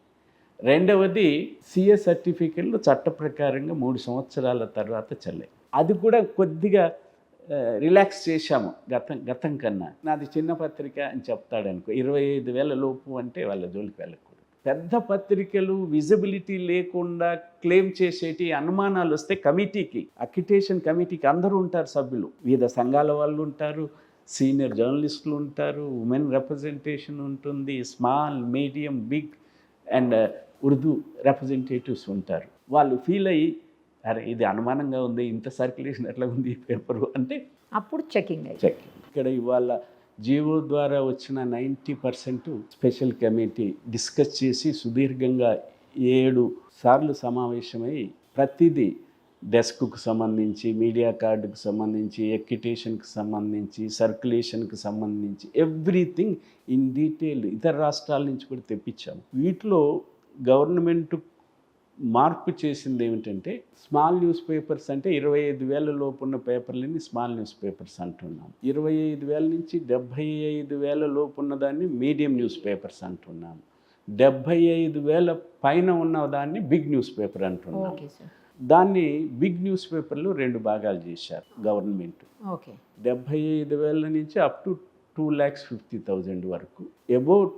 రెండవది సిఏ సర్టిఫికెట్లు చట్ట ప్రకారంగా 3 సంవత్సరాల తర్వాత చెల్లాయి. అది కూడా కొద్దిగా రిలాక్స్ చేశాము గతం కన్నా. నాది చిన్న పత్రిక అని చెప్తాడనుకో, 25,000 లోపు అంటే వాళ్ళ జోలికి వెళ్ళకూడదు. పెద్ద పత్రికలు విజిబిలిటీ లేకుండా క్లెయిమ్ చేసేటి అనుమానాలు వస్తే కమిటీకి, అక్రిడిటేషన్ కమిటీకి అందరూ ఉంటారు సభ్యులు, వివిధ సంఘాల వాళ్ళు ఉంటారు, సీనియర్ జర్నలిస్టులు ఉంటారు, ఉమెన్ రిప్రజెంటేషన్ ఉంటుంది, small medium big and Urdu representatives ఉంటారు. వాళ్ళు ఫీల్ అయ్యి అరే ఇది అనుమానంగా ఉంది, ఇంత సర్క్యులేషన్ ఎట్లా ఉంది ఈ పేపరు అంటే
అప్పుడు చెకింగ్
చెక్. ఇక్కడ ఇవాళ జీవో ద్వారా వచ్చిన 90% స్పెషల్ కమిటీ డిస్కస్ చేసి సుదీర్ఘంగా 7 సార్లు సమావేశమై ప్రతిదీ డెస్క్కు సంబంధించి, మీడియా కార్డుకు సంబంధించి, ఎక్విటేషన్కి సంబంధించి, సర్క్యులేషన్కి సంబంధించి ఎవ్రీథింగ్ ఇన్ డీటెయిల్ ఇతర రాష్ట్రాల నుంచి కూడా తెప్పించాము. వీటిలో గవర్నమెంట్ మార్పు చేసింది ఏమిటంటే, స్మాల్ న్యూస్ పేపర్స్ అంటే 25,000 లోపు ఉన్న పేపర్లని స్మాల్ న్యూస్ పేపర్స్ అంటున్నాం. 25,000 నుంచి 75,000 లోపు ఉన్నదాన్ని మీడియం న్యూస్ పేపర్స్ అంటున్నాం. 75,000 పైన ఉన్న దాన్ని బిగ్ న్యూస్ పేపర్ అంటున్నాం.
Okay sir.
దాన్ని బిగ్ న్యూస్ పేపర్లో 2 భాగాలు చేశారు గవర్నమెంట్.
ఓకే.
75,000 నుంచి అప్ టు 2,50,000 వరకు. అబౌట్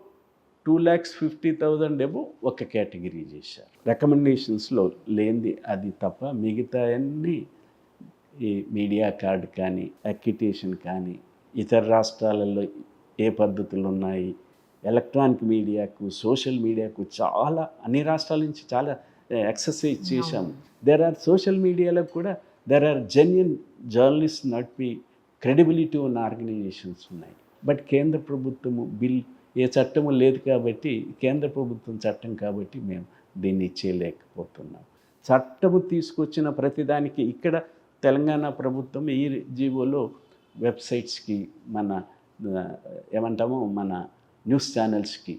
2,50,000 ఏమో ఒక కేటగిరీ చేశారు. రికమెండేషన్స్లో లేనిది అది తప్ప మిగతా అన్నీ ఈ మీడియా కార్డు కానీ, అక్రిడిటేషన్ కానీ, ఇతర రాష్ట్రాలలో ఏ పద్ధతులు ఉన్నాయి, ఎలక్ట్రానిక్ మీడియాకు, సోషల్ మీడియాకు చాలా అన్ని రాష్ట్రాల నుంచి చాలా ఎక్సర్సైజ్ చేశాము. దెర్ ఆర్ సోషల్ మీడియాలో కూడా దెర్ ఆర్ జెన్యున్ జర్నలిస్ట్ నడిపి క్రెడిబిలిటీ ఉన్న ఆర్గనైజేషన్స్ ఉన్నాయి. బట్ కేంద్ర ప్రభుత్వము బిల్ ఏ చట్టము లేదు కాబట్టి, కేంద్ర ప్రభుత్వం చట్టం కాబట్టి మేము దీన్ని చేయలేకపోతున్నాం. చట్టము తీసుకొచ్చిన ప్రతిదానికి ఇక్కడ తెలంగాణ ప్రభుత్వం ఈ జీవోలో వెబ్సైట్స్కి, మన ఏమంటామో మన న్యూస్ ఛానల్స్కి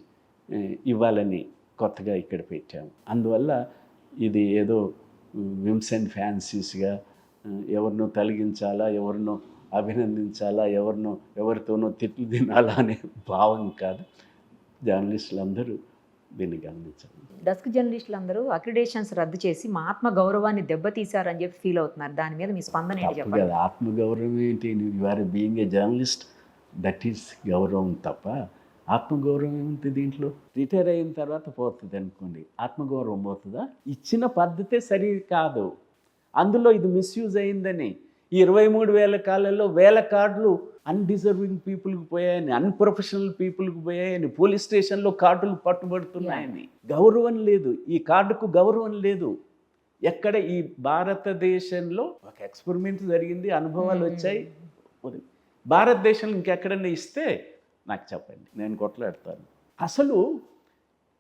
ఇవ్వాలని కొత్తగా ఇక్కడ పెట్టాము. అందువల్ల ఇది ఏదో విమ్స్ అండ్ ఫ్యాన్సీస్గా ఎవరినో తొలగించాలా, ఎవరినో అభినందించాలా, ఎవరితోనో తిట్లు తినాలా అనే భావం కాదు. జర్నలిస్టులు అందరూ దీన్ని గమనించాలి.
డెస్క్ జర్నలిస్టులు అందరూ అక్రిడేషన్స్ రద్దు చేసి మా ఆత్మ గౌరవాన్ని దెబ్బతీశారని చెప్పి ఫీల్ అవుతున్నారు. దాని మీద మీ స్పందన ఏంటి చెప్పండి.
ఆత్మగౌరవం ఏంటి? You are being a journalist, that is గౌరవం తప్ప ఆత్మగౌరవం ఏముంది దీంట్లో? రిటైర్ అయిన తర్వాత పోతుంది అనుకోండి, ఆత్మగౌరవం పోతుందా? ఇచ్చిన పద్ధతే సరి కాదు. అందులో ఇది మిస్యూజ్ అయిందని ఈ 23,000 కాలంలో 1,000 కార్డులు అన్డిజర్వింగ్ పీపుల్కి పోయాయని, అన్ప్రొఫెషనల్ పీపుల్కి పోయాయని, పోలీస్ స్టేషన్లో కార్డులు పట్టుబడుతున్నాయని. గౌరవం లేదు, ఈ కార్డుకు గౌరవం లేదు. ఎక్కడ ఈ భారతదేశంలో ఒక ఎక్స్పెరిమెంట్ జరిగింది, అనుభవాలు వచ్చాయి. భారతదేశంలో ఇంకెక్కడన్నా ఇస్తే నాకు చెప్పండి, నేను కొట్లాడతాను. అసలు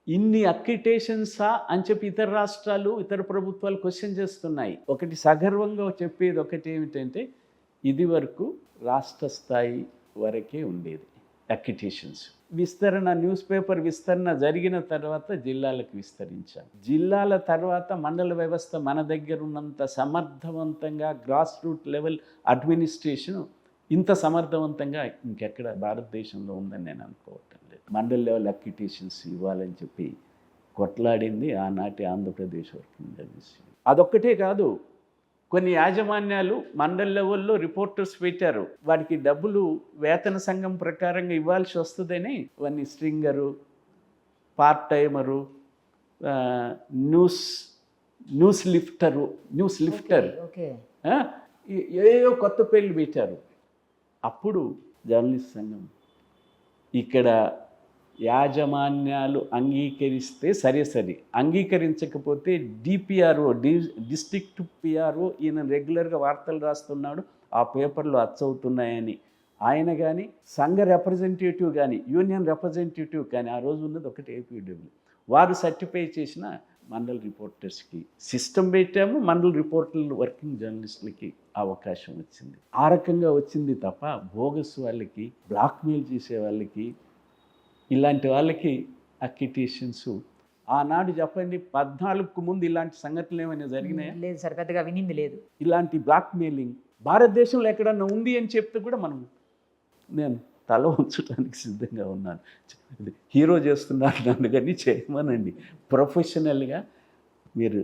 ఇన్ని అక్రిడిటేషన్సా అని చెప్పి ఇతర రాష్ట్రాలు, ఇతర ప్రభుత్వాలు క్వశ్చన్ చేస్తున్నాయి. ఒకటి సగర్వంగా చెప్పేది ఒకటి ఏమిటంటే, ఇది వరకు రాష్ట్ర స్థాయి వరకే ఉండేది అక్రిడిటేషన్స్. విస్తరణ, న్యూస్ పేపర్ విస్తరణ జరిగిన తర్వాత జిల్లాలకు విస్తరించాం. జిల్లాల తర్వాత మండల వ్యవస్థ మన దగ్గర ఉన్నంత సమర్థవంతంగా గ్రాస్ రూట్ లెవెల్ అడ్మినిస్ట్రేషన్ ఇంత సమర్థవంతంగా ఇంకెక్కడ భారతదేశంలో ఉందని నేను అనుకోవటం లేదు. మండల్ లెవెల్ అక్రిడిటేషన్స్ ఇవ్వాలని చెప్పి కొట్లాడింది ఆనాటి ఆంధ్రప్రదేశ్ వర్కింగ్ జర్నలిస్ట్. అదొక్కటే కాదు, కొన్ని యాజమాన్యాలు మండల్ లెవెల్లో రిపోర్టర్స్ పెట్టారు. వారికి డబ్బులు వేతన సంఘం ప్రకారంగా ఇవ్వాల్సి వస్తుందని వాడిని స్ట్రింగరు, పార్ట్ టైమరు, న్యూస్ లిఫ్టర్ ఏవో కొత్త పేర్లు పెట్టారు. అప్పుడు జర్నలిస్ట్ సంఘం ఇక్కడ యాజమాన్యాలు అంగీకరిస్తే సరే, అంగీకరించకపోతే డిపిఆర్ఓ, డిస్ట్రిక్ట్ పిఆర్ఓ, ఈయన రెగ్యులర్గా వార్తలు రాస్తున్నాడు, ఆ పేపర్లు అచ్చవుతున్నాయని ఆయన కానీ, సంఘ రిప్రజెంటేటివ్ కానీ, యూనియన్ రిప్రజెంటేటివ్ కానీ, ఆ రోజు ఉన్నది ఒకటి ఏపీడబ్ల్యూ, వారు సర్టిఫై చేసిన మండల్ రిపోర్టర్స్కి సిస్టమ్ పెట్టాము. మండల్ రిపోర్టర్లు వర్కింగ్ జర్నలిస్టులకి అవకాశం వచ్చింది. ఆ రకంగా వచ్చింది తప్ప బోగస్ వాళ్ళకి, బ్లాక్మెయిల్ చేసే వాళ్ళకి, ఇలాంటి వాళ్ళకి అక్రిడిటేషన్స్ ఆనాడు చెప్పండి 14కు ముందు ఇలాంటి సంఘటనలు ఏమైనా జరిగినాయా?
లేదు సార్, పెద్దగా వినింది లేదు.
ఇలాంటి బ్లాక్మెయిలింగ్ భారతదేశంలో ఎక్కడన్నా ఉంది అని చెప్తే కూడా నేను తల ఉంచడానికి సిద్ధంగా ఉన్నాను. ఇది హీరో చేస్తున్నారు నన్ను కానీ చేయమనండి. ప్రొఫెషనల్గా మీరు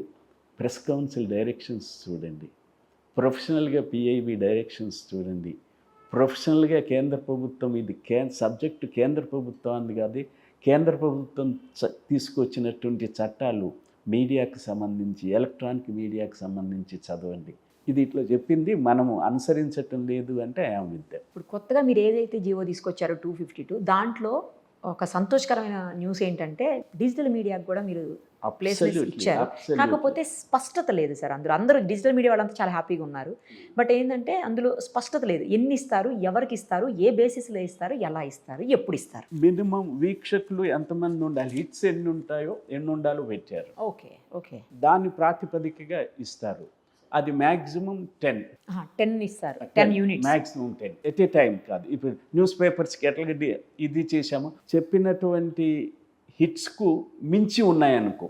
ప్రెస్ కౌన్సిల్ డైరెక్షన్స్ చూడండి, ప్రొఫెషనల్గా పిఐబి డైరెక్షన్స్ చూడండి, ప్రొఫెషనల్గా కేంద్ర ప్రభుత్వం ఇది సబ్జెక్టు కేంద్ర ప్రభుత్వం అంది కాదు, కేంద్ర ప్రభుత్వం తీసుకొచ్చినటువంటి చట్టాలు మీడియాకు సంబంధించి, ఎలక్ట్రానిక్ మీడియాకు సంబంధించి చదవండి. ఇది ఇట్లా చెప్పింది మనము అనుసరించటం లేదు అంటే ఐఎమ్ విత్ దట్.
ఇప్పుడు కొత్తగా మీరు ఏదైతే జీవో తీసుకొచ్చారో 252, దాంట్లో ఒక సంతోషకరమైన న్యూస్ ఏంటంటే డిజిటల్ మీడియాకు కూడా మీరు ప్లేస్మెంట్స్
Absolutely,
ఇచ్చారు.
absolutely.
కాకపోతే స్పష్టత లేదు సార్ అందులో. అందరూ డిజిటల్ మీడియా వాళ్ళంతా చాలా హ్యాపీగా ఉన్నారు, బట్ ఏంటంటే అందులో స్పష్టత లేదు. ఎన్ని ఇస్తారు, ఎవరికి ఇస్తారు, ఏ బేసిస్లో ఇస్తారు, ఎలా ఇస్తారు, ఎప్పుడు ఇస్తారు?
మినిమం వీక్షకులు ఎంతమంది ఉండాలి, హిట్స్ ఎన్ని ఉంటాయో ఎన్ని ఉండాలో పెట్టారు.
ఓకే ఓకే,
దాని ప్రాతిపదికగా ఇస్తారు. అది మ్యాక్సిమం 10
10 ఇస్తారు, 10 units.
Maximum 10 at a time కాదు. ఇప్పుడు న్యూస్ పేపర్స్కి ఎట్లా ఇది చేశామో చెప్పినటువంటి హిట్స్కు మించి ఉన్నాయనుకో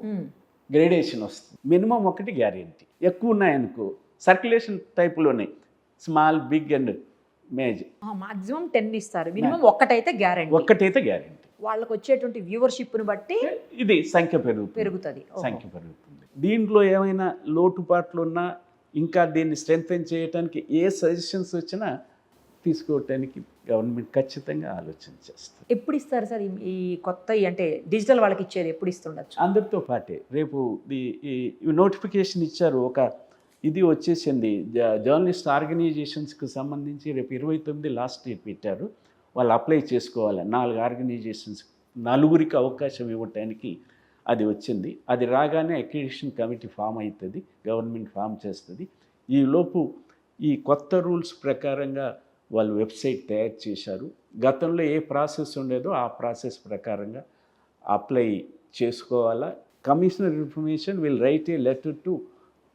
గ్రేడేషన్ వస్తుంది. మినిమం ఒకటి గ్యారెంటీ. ఎక్కువ ఉన్నాయనుకో సర్క్యులేషన్ టైప్లోనే small, big and major.
Maximum 10 ఇస్తారు, మినిమం ఒక్కటైతే గ్యారెంటీ.
ఒక్కటైతే గ్యారెంటీ.
వాళ్ళకి వచ్చేటువంటి వ్యూవర్షిప్ను బట్టి
ఇది సంఖ్య పెరుగుతుంది.
ఓహో.
సంఖ్య పెరుగుతుంది. దీంట్లో ఏమైనా లోటుపాట్లు ఉన్నా, ఇంకా దీన్ని స్ట్రెంగ్తెన్ చేయడానికి ఏ సజెషన్స్ వచ్చినా తీసుకోవటానికి గవర్నమెంట్ ఖచ్చితంగా ఆలోచన చేస్తుంది.
ఎప్పుడు ఇస్తారు సార్ ఈ కొత్త అంటే డిజిటల్ వాళ్ళకి ఇచ్చేది ఎప్పుడు ఇస్తుండొచ్చు?
అందరితో పాటే రేపు ఈ నోటిఫికేషన్ ఇచ్చారు. ఒక ఇది వచ్చేసింది, జర్నలిస్ట్ ఆర్గనైజేషన్స్కి సంబంధించి రేపు 29 లాస్ట్ డేట్ పెట్టారు. వాళ్ళు అప్లై చేసుకోవాలి. 4 ఆర్గనైజేషన్స్, 4కి అవకాశం ఇవ్వటానికి అది వచ్చింది. అది రాగానే అక్రిడిటేషన్ కమిటీ ఫామ్ అవుతుంది, గవర్నమెంట్ ఫామ్ చేస్తుంది. ఈలోపు ఈ కొత్త రూల్స్ ప్రకారంగా వాళ్ళు వెబ్సైట్ తయారు చేశారు. గతంలో ఏ ప్రాసెస్ ఉండేదో ఆ ప్రాసెస్ ప్రకారంగా అప్లై చేసుకోవాలా. Commissioner information will write a letter to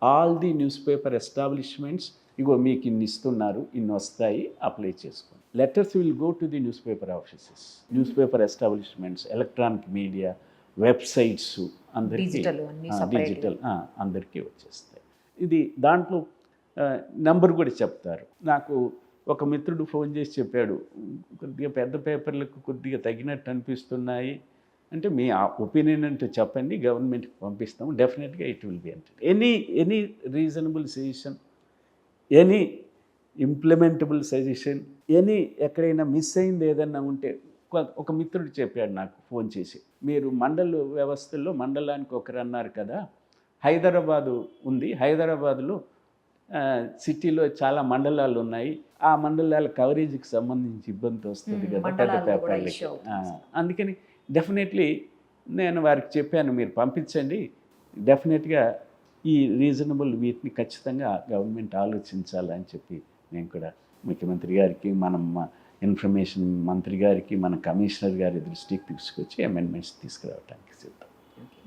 all the newspaper establishments. ఇగో మీకు ఇన్ని ఇస్తున్నారు, ఇన్ని వస్తాయి, అప్లై చేసుకోండి. Letters will go to the newspaper offices, newspaper establishments, electronic media, websites అందరికీ డిజిటల్ అందరికీ వచ్చేస్తాయి. ఇది దాంట్లో నంబర్ కూడా చెప్తారు. నాకు ఒక మిత్రుడు ఫోన్ చేసి చెప్పాడు, కొద్దిగా పెద్ద పేపర్లకు కొద్దిగా తగినట్టు అనిపిస్తున్నాయి అంటే మీ ఒపీనియన్ అంటే చెప్పండి, గవర్నమెంట్కి పంపిస్తాము, డెఫినెట్గా ఇట్ విల్ బి అంటే any reasonable suggestion, any implementable suggestion, any ఎక్కడైనా మిస్ అయింది ఏదన్నా ఉంటే. ఒక మిత్రుడు చెప్పాడు నాకు ఫోన్ చేసి, మీరు మండల వ్యవస్థల్లో మండలానికి ఒకరు అన్నారు కదా, హైదరాబాదు ఉంది, హైదరాబాదులో సిటీలో చాలా మండలాలు ఉన్నాయి, ఆ మండలాల కవరేజ్కి సంబంధించి ఇబ్బంది వస్తుంది కదా పెద్ద పేపర్లకి. అందుకని డెఫినెట్లీ నేను వారికి చెప్పాను, మీరు పంపించండి, డెఫినెట్గా ఈ రీజనబుల్ వీటిని ఖచ్చితంగా గవర్నమెంట్ ఆలోచించాలని చెప్పి నేను కూడా ముఖ్యమంత్రి గారికి, మనం ఇన్ఫర్మేషన్ మంత్రి గారికి, మన కమిషనర్ గారి దృష్టికి తీసుకొచ్చి అమెండ్మెంట్స్ తీసుకురావడానికి సిద్ధం.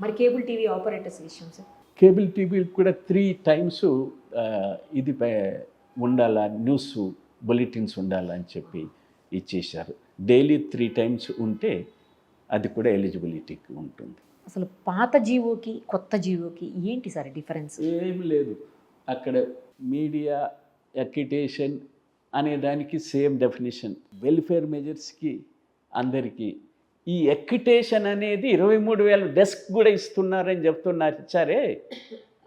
మరి కేబుల్ టీవీ ఆపరేటర్స్ విషయం సార్?
కేబుల్ టీవీకి కూడా 3 times ఇది ఉండాలా, న్యూస్ బులెటిన్స్ ఉండాలని చెప్పి ఇచ్చేశారు. డైలీ 3 times ఉంటే అది కూడా ఎలిజిబిలిటీకి ఉంటుంది.
అసలు పాత జీవోకి కొత్త జీవోకి ఏంటి సార్ డిఫరెన్స్?
ఏం లేదు. అక్కడ మీడియా అక్రిడిటేషన్ అనే దానికి సేమ్ డెఫినేషన్, వెల్ఫేర్ మెజర్స్కి అందరికీ. ఈ అక్రిడిటేషన్ అనేది 23,000 డెస్క్ కూడా ఇస్తున్నారని చెప్తున్నారు. ఇచ్చారే,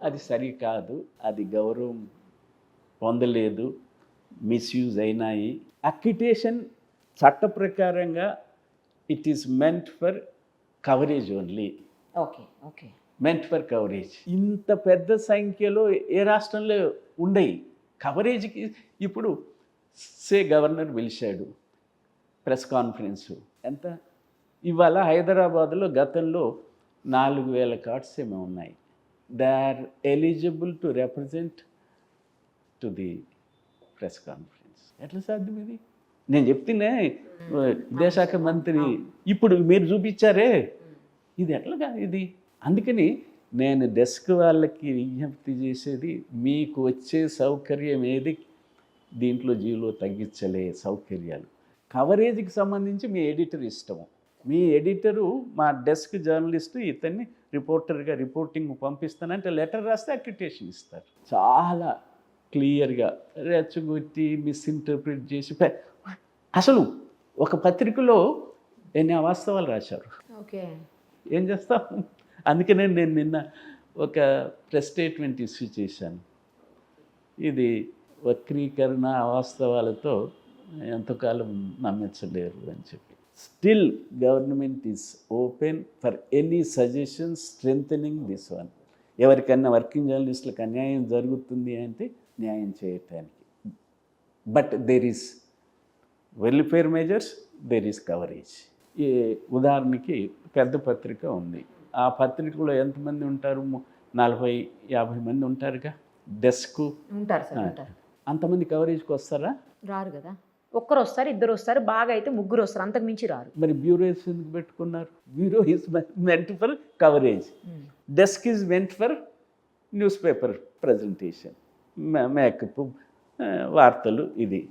అది సరికాదు, అది గౌరవం పొందలేదు, మిస్యూజ్ అయినాయి. అక్రిడిటేషన్ చట్ట ప్రకారంగా it is meant for coverage only.
Okay okay,
meant for coverage. ఇంత పెద్ద సంఖ్యలో ఏ రాష్ట్రంలో ఉండయి కవరేజ్కి. ఇప్పుడు గవర్నర్ పిలిచాడు ప్రెస్ కాన్ఫరెన్సు, ఎంత ఇవాళ హైదరాబాద్లో గతంలో 4,000 కార్డ్స్ ఏమో ఉన్నాయి. They are eligible to represent to the press conference. ఎట్లా సాధ్యం ఇది? నేను చెప్తేనే విదేశాఖ మంత్రి ఇప్పుడు మీరు చూపించారే, ఇది ఎట్లాగా ఇది? అందుకని నేను డెస్క్ వాళ్ళకి విజ్ఞప్తి చేసేది, మీకు వచ్చే సౌకర్యం ఏది దీంట్లో జీలో తగ్గించలే సౌకర్యాలు. కవరేజ్కి సంబంధించి మీ ఎడిటర్ ఇష్టము. మీ ఎడిటరు మా డెస్క్ జర్నలిస్టు ఇతన్ని రిపోర్టర్గా రిపోర్టింగ్ పంపిస్తానంటే లెటర్ రాస్తే అక్రిడిటేషన్ ఇస్తారు. చాలా క్లియర్గా రెచ్చగొట్టి మిస్ఇంటర్ప్రిట్ చేసి అసలు ఒక పత్రికలో ఎన్ని అవాస్తవాలు రాశారు.
ఓకే.
ఏం చేస్తాం? అందుకనే నేను నిన్న ఒక ప్రెస్ స్టేట్మెంట్ ఇష్యూ చేశాను. ఇది వక్రీకరణ అవాస్తవాలతో ఎంతకాలం నమ్మించలేరు అని చెప్పి. Still government is open for any suggestions strengthening this one. ఎవరికన్నా వర్కింగ్ జర్నలిస్టులకు అన్యాయం జరుగుతుంది అంటే న్యాయం చేయటానికి. But there is welfare measures, there is coverage. ఈ ఉదాహరణకి పెద్ద పత్రిక ఉంది. ఆ పత్రికలో ఎంతమంది ఉంటారు? 40-50 మంది ఉంటారుగా. డెస్క్
ఉంటారు సార్, ఉంటారు.
అంతమంది కవరేజ్కి వస్తారా?
రారు కదా. ఒక్కరు వస్తారు, ఇద్దరు వస్తారు, బాగా అయితే ముగ్గురు వస్తారు, అంతకు మించి రారు.
మరి బ్యూరోస్ ఎందుకు పెట్టుకున్నారు? Bureau is meant for coverage, desk is meant for news paper presentation, makeup, వార్తలు. ఇది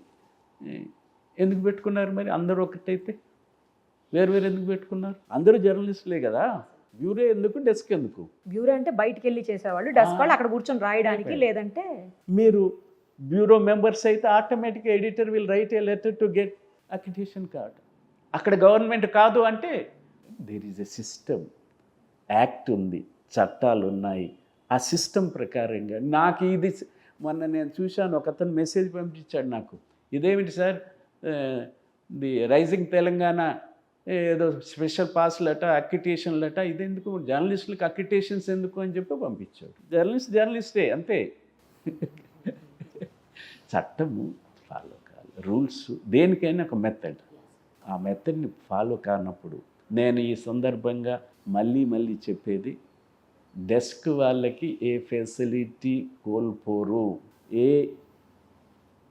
ఎందుకు పెట్టుకున్నారు? మరి అందరూ ఒకటైతే వేరు ఎందుకు పెట్టుకున్నారు? అందరూ జర్నలిస్టులే కదా. బ్యూరో ఎందుకు, డెస్క్ ఎందుకు?
బ్యూరో అంటే బయటికి వెళ్ళి చేసేవాళ్ళు, డెస్క్ వాళ్ళు అక్కడ కూర్చొని రాయడానికి. లేదంటే
మీరు బ్యూరో మెంబర్స్ అయితే ఆటోమేటిక్గా editor will write a letter to get accreditation card. అక్కడ గవర్నమెంట్ కాదు అంటే there is a system, act ఉంది, చట్టాలు ఉన్నాయి. ఆ సిస్టమ్ ప్రకారంగా నాకు ఇది మొన్న నేను చూశాను, ఒక అతను మెసేజ్ పంపించాడు నాకు. ఇదేమిటి సార్, ది రైజింగ్ తెలంగాణ ఏదో స్పెషల్ పాస్ లెట, అక్రిడిటేషన్ లెట, ఇదెందుకు, జర్నలిస్టులకు అక్రిడిటేషన్స్ ఎందుకు అని చెప్పి పంపించాడు. జర్నలిస్టే అంతే. చట్టము ఫాలో కావాలి, రూల్స్ దేనికైనా ఒక మెథడ్. ఆ మెథడ్ని ఫాలో కానప్పుడు నేను ఈ సందర్భంగా మళ్ళీ చెప్పేది, డెస్క్ వాళ్ళకి ఏ ఫెసిలిటీ కోల్పోరు, ఏ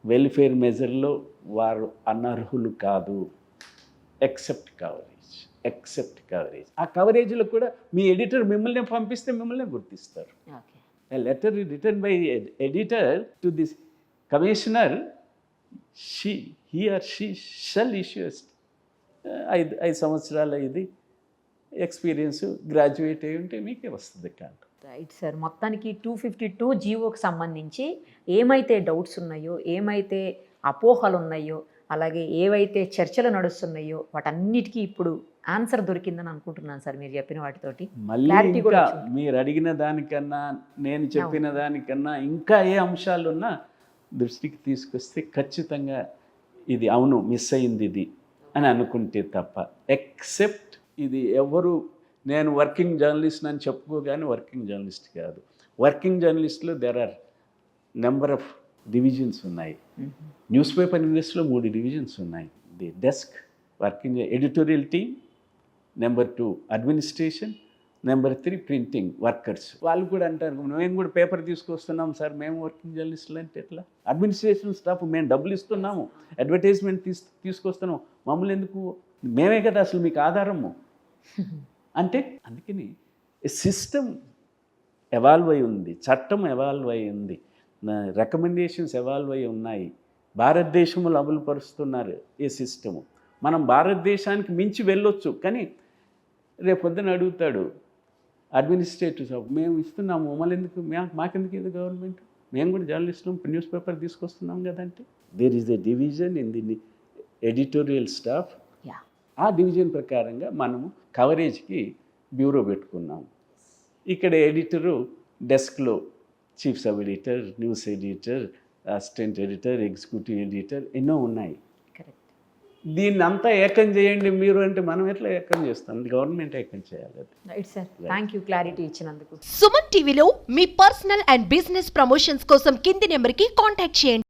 వెల్ఫేర్ మెజర్లో వారు అనర్హులు కాదు, ఎక్సెప్ట్ కవరేజ్. ఆ కవరేజ్లో కూడా మీ ఎడిటర్ మిమ్మల్ని పంపిస్తే మిమ్మల్ని గుర్తిస్తారు. A letter written by editor to this commissioner, he or she shall issue 5 సంవత్సరాల ఇది ఎక్స్పీరియన్స్, గ్రాడ్యుయేట్ అయి ఉంటే మీకే వస్తుంది కార్డు.
Right sir. మొత్తానికి 252 జీవోకి సంబంధించి ఏమైతే డౌట్స్ ఉన్నాయో, ఏమైతే అపోహలు ఉన్నాయో, అలాగే ఏవైతే చర్చలు నడుస్తున్నాయో వాటన్నిటికీ ఇప్పుడు ఆన్సర్ దొరికిందని అనుకుంటున్నాను సార్ మీరు చెప్పిన వాటితోటి.
మళ్ళీ ఇంకా మీరు అడిగిన దానికన్నా, నేను చెప్పిన దానికన్నా ఇంకా ఏ అంశాలున్నా దృష్టికి తీసుకొస్తే ఖచ్చితంగా ఇది అవును మిస్ అయింది ఇది అని అనుకుంటే తప్ప, ఎక్సెప్ట్ ఇది ఎవరు, నేను వర్కింగ్ జర్నలిస్ట్ అని చెప్పుకోగానే వర్కింగ్ జర్నలిస్ట్ కాదు. వర్కింగ్ జర్నలిస్ట్లో there are number of divisions ఉన్నాయి. న్యూస్ పేపర్ ఇండస్ట్రీలో 3 డివిజన్స్ ఉన్నాయి. The desk, working editorial team, number 2 administration, number 3 printing workers. వాళ్ళు కూడా అంటారు, మేము కూడా పేపర్ తీసుకొస్తున్నాం సార్, మేము వర్కింగ్ జర్నలిస్టులు అంటే ఎట్లా? అడ్మినిస్ట్రేషన్ స్టాఫ్ మేము డబ్బులు ఇస్తున్నాము, అడ్వర్టైజ్మెంట్ తీసుకొస్తున్నాము, మమ్మల్ని ఎందుకు, మేమే కదా అసలు మీకు ఆధారము అంటే. అందుకని సిస్టమ్ ఎవాల్వ్ అయి ఉంది, చట్టం ఎవాల్వ్ అయి ఉంది, రికమెండేషన్స్ ఎవాల్వ్ అయి ఉన్నాయి, భారతదేశంలో అమలు పరుస్తున్నారు ఈ సిస్టము. మనం భారతదేశానికి మించి వెళ్ళొచ్చు, కానీ రేపు పొద్దున అడుగుతాడు అడ్మినిస్ట్రేటివ్ స్టాఫ్, మేము ఇస్తున్నాము, మమ్మల్ని ఎందుకు, మాకెందుకు ఇది గవర్నమెంట్, మేము కూడా జర్నలిస్టులు న్యూస్ పేపర్ తీసుకొస్తున్నాం కదంటే. There is a division in the editorial staff. ఆ డివిజన్ ప్రకారంగా మనము కవరేజ్కి బ్యూరో పెట్టుకున్నాము. ఇక్కడ ఎడిటరు డెస్క్లో chief sub editor, news editor, assistant editor, executive editor ఎన్నో ఉన్నాయి. దీన్ని అంతా ఏకం చేయండి మీరు అంటే మనం ఎట్లా ఏకం చేస్తాం? గవర్నమెంట్ ఏకం చేయాలి.
Right sir, thank you clarity ఇచ్చినందుకు.
సుమన్ టీవీలో మీ పర్సనల్ అండ్ బిజినెస్ ప్రమోషన్స్ కోసం కింది నెంబర్కి కాంటాక్ట్ చేయండి.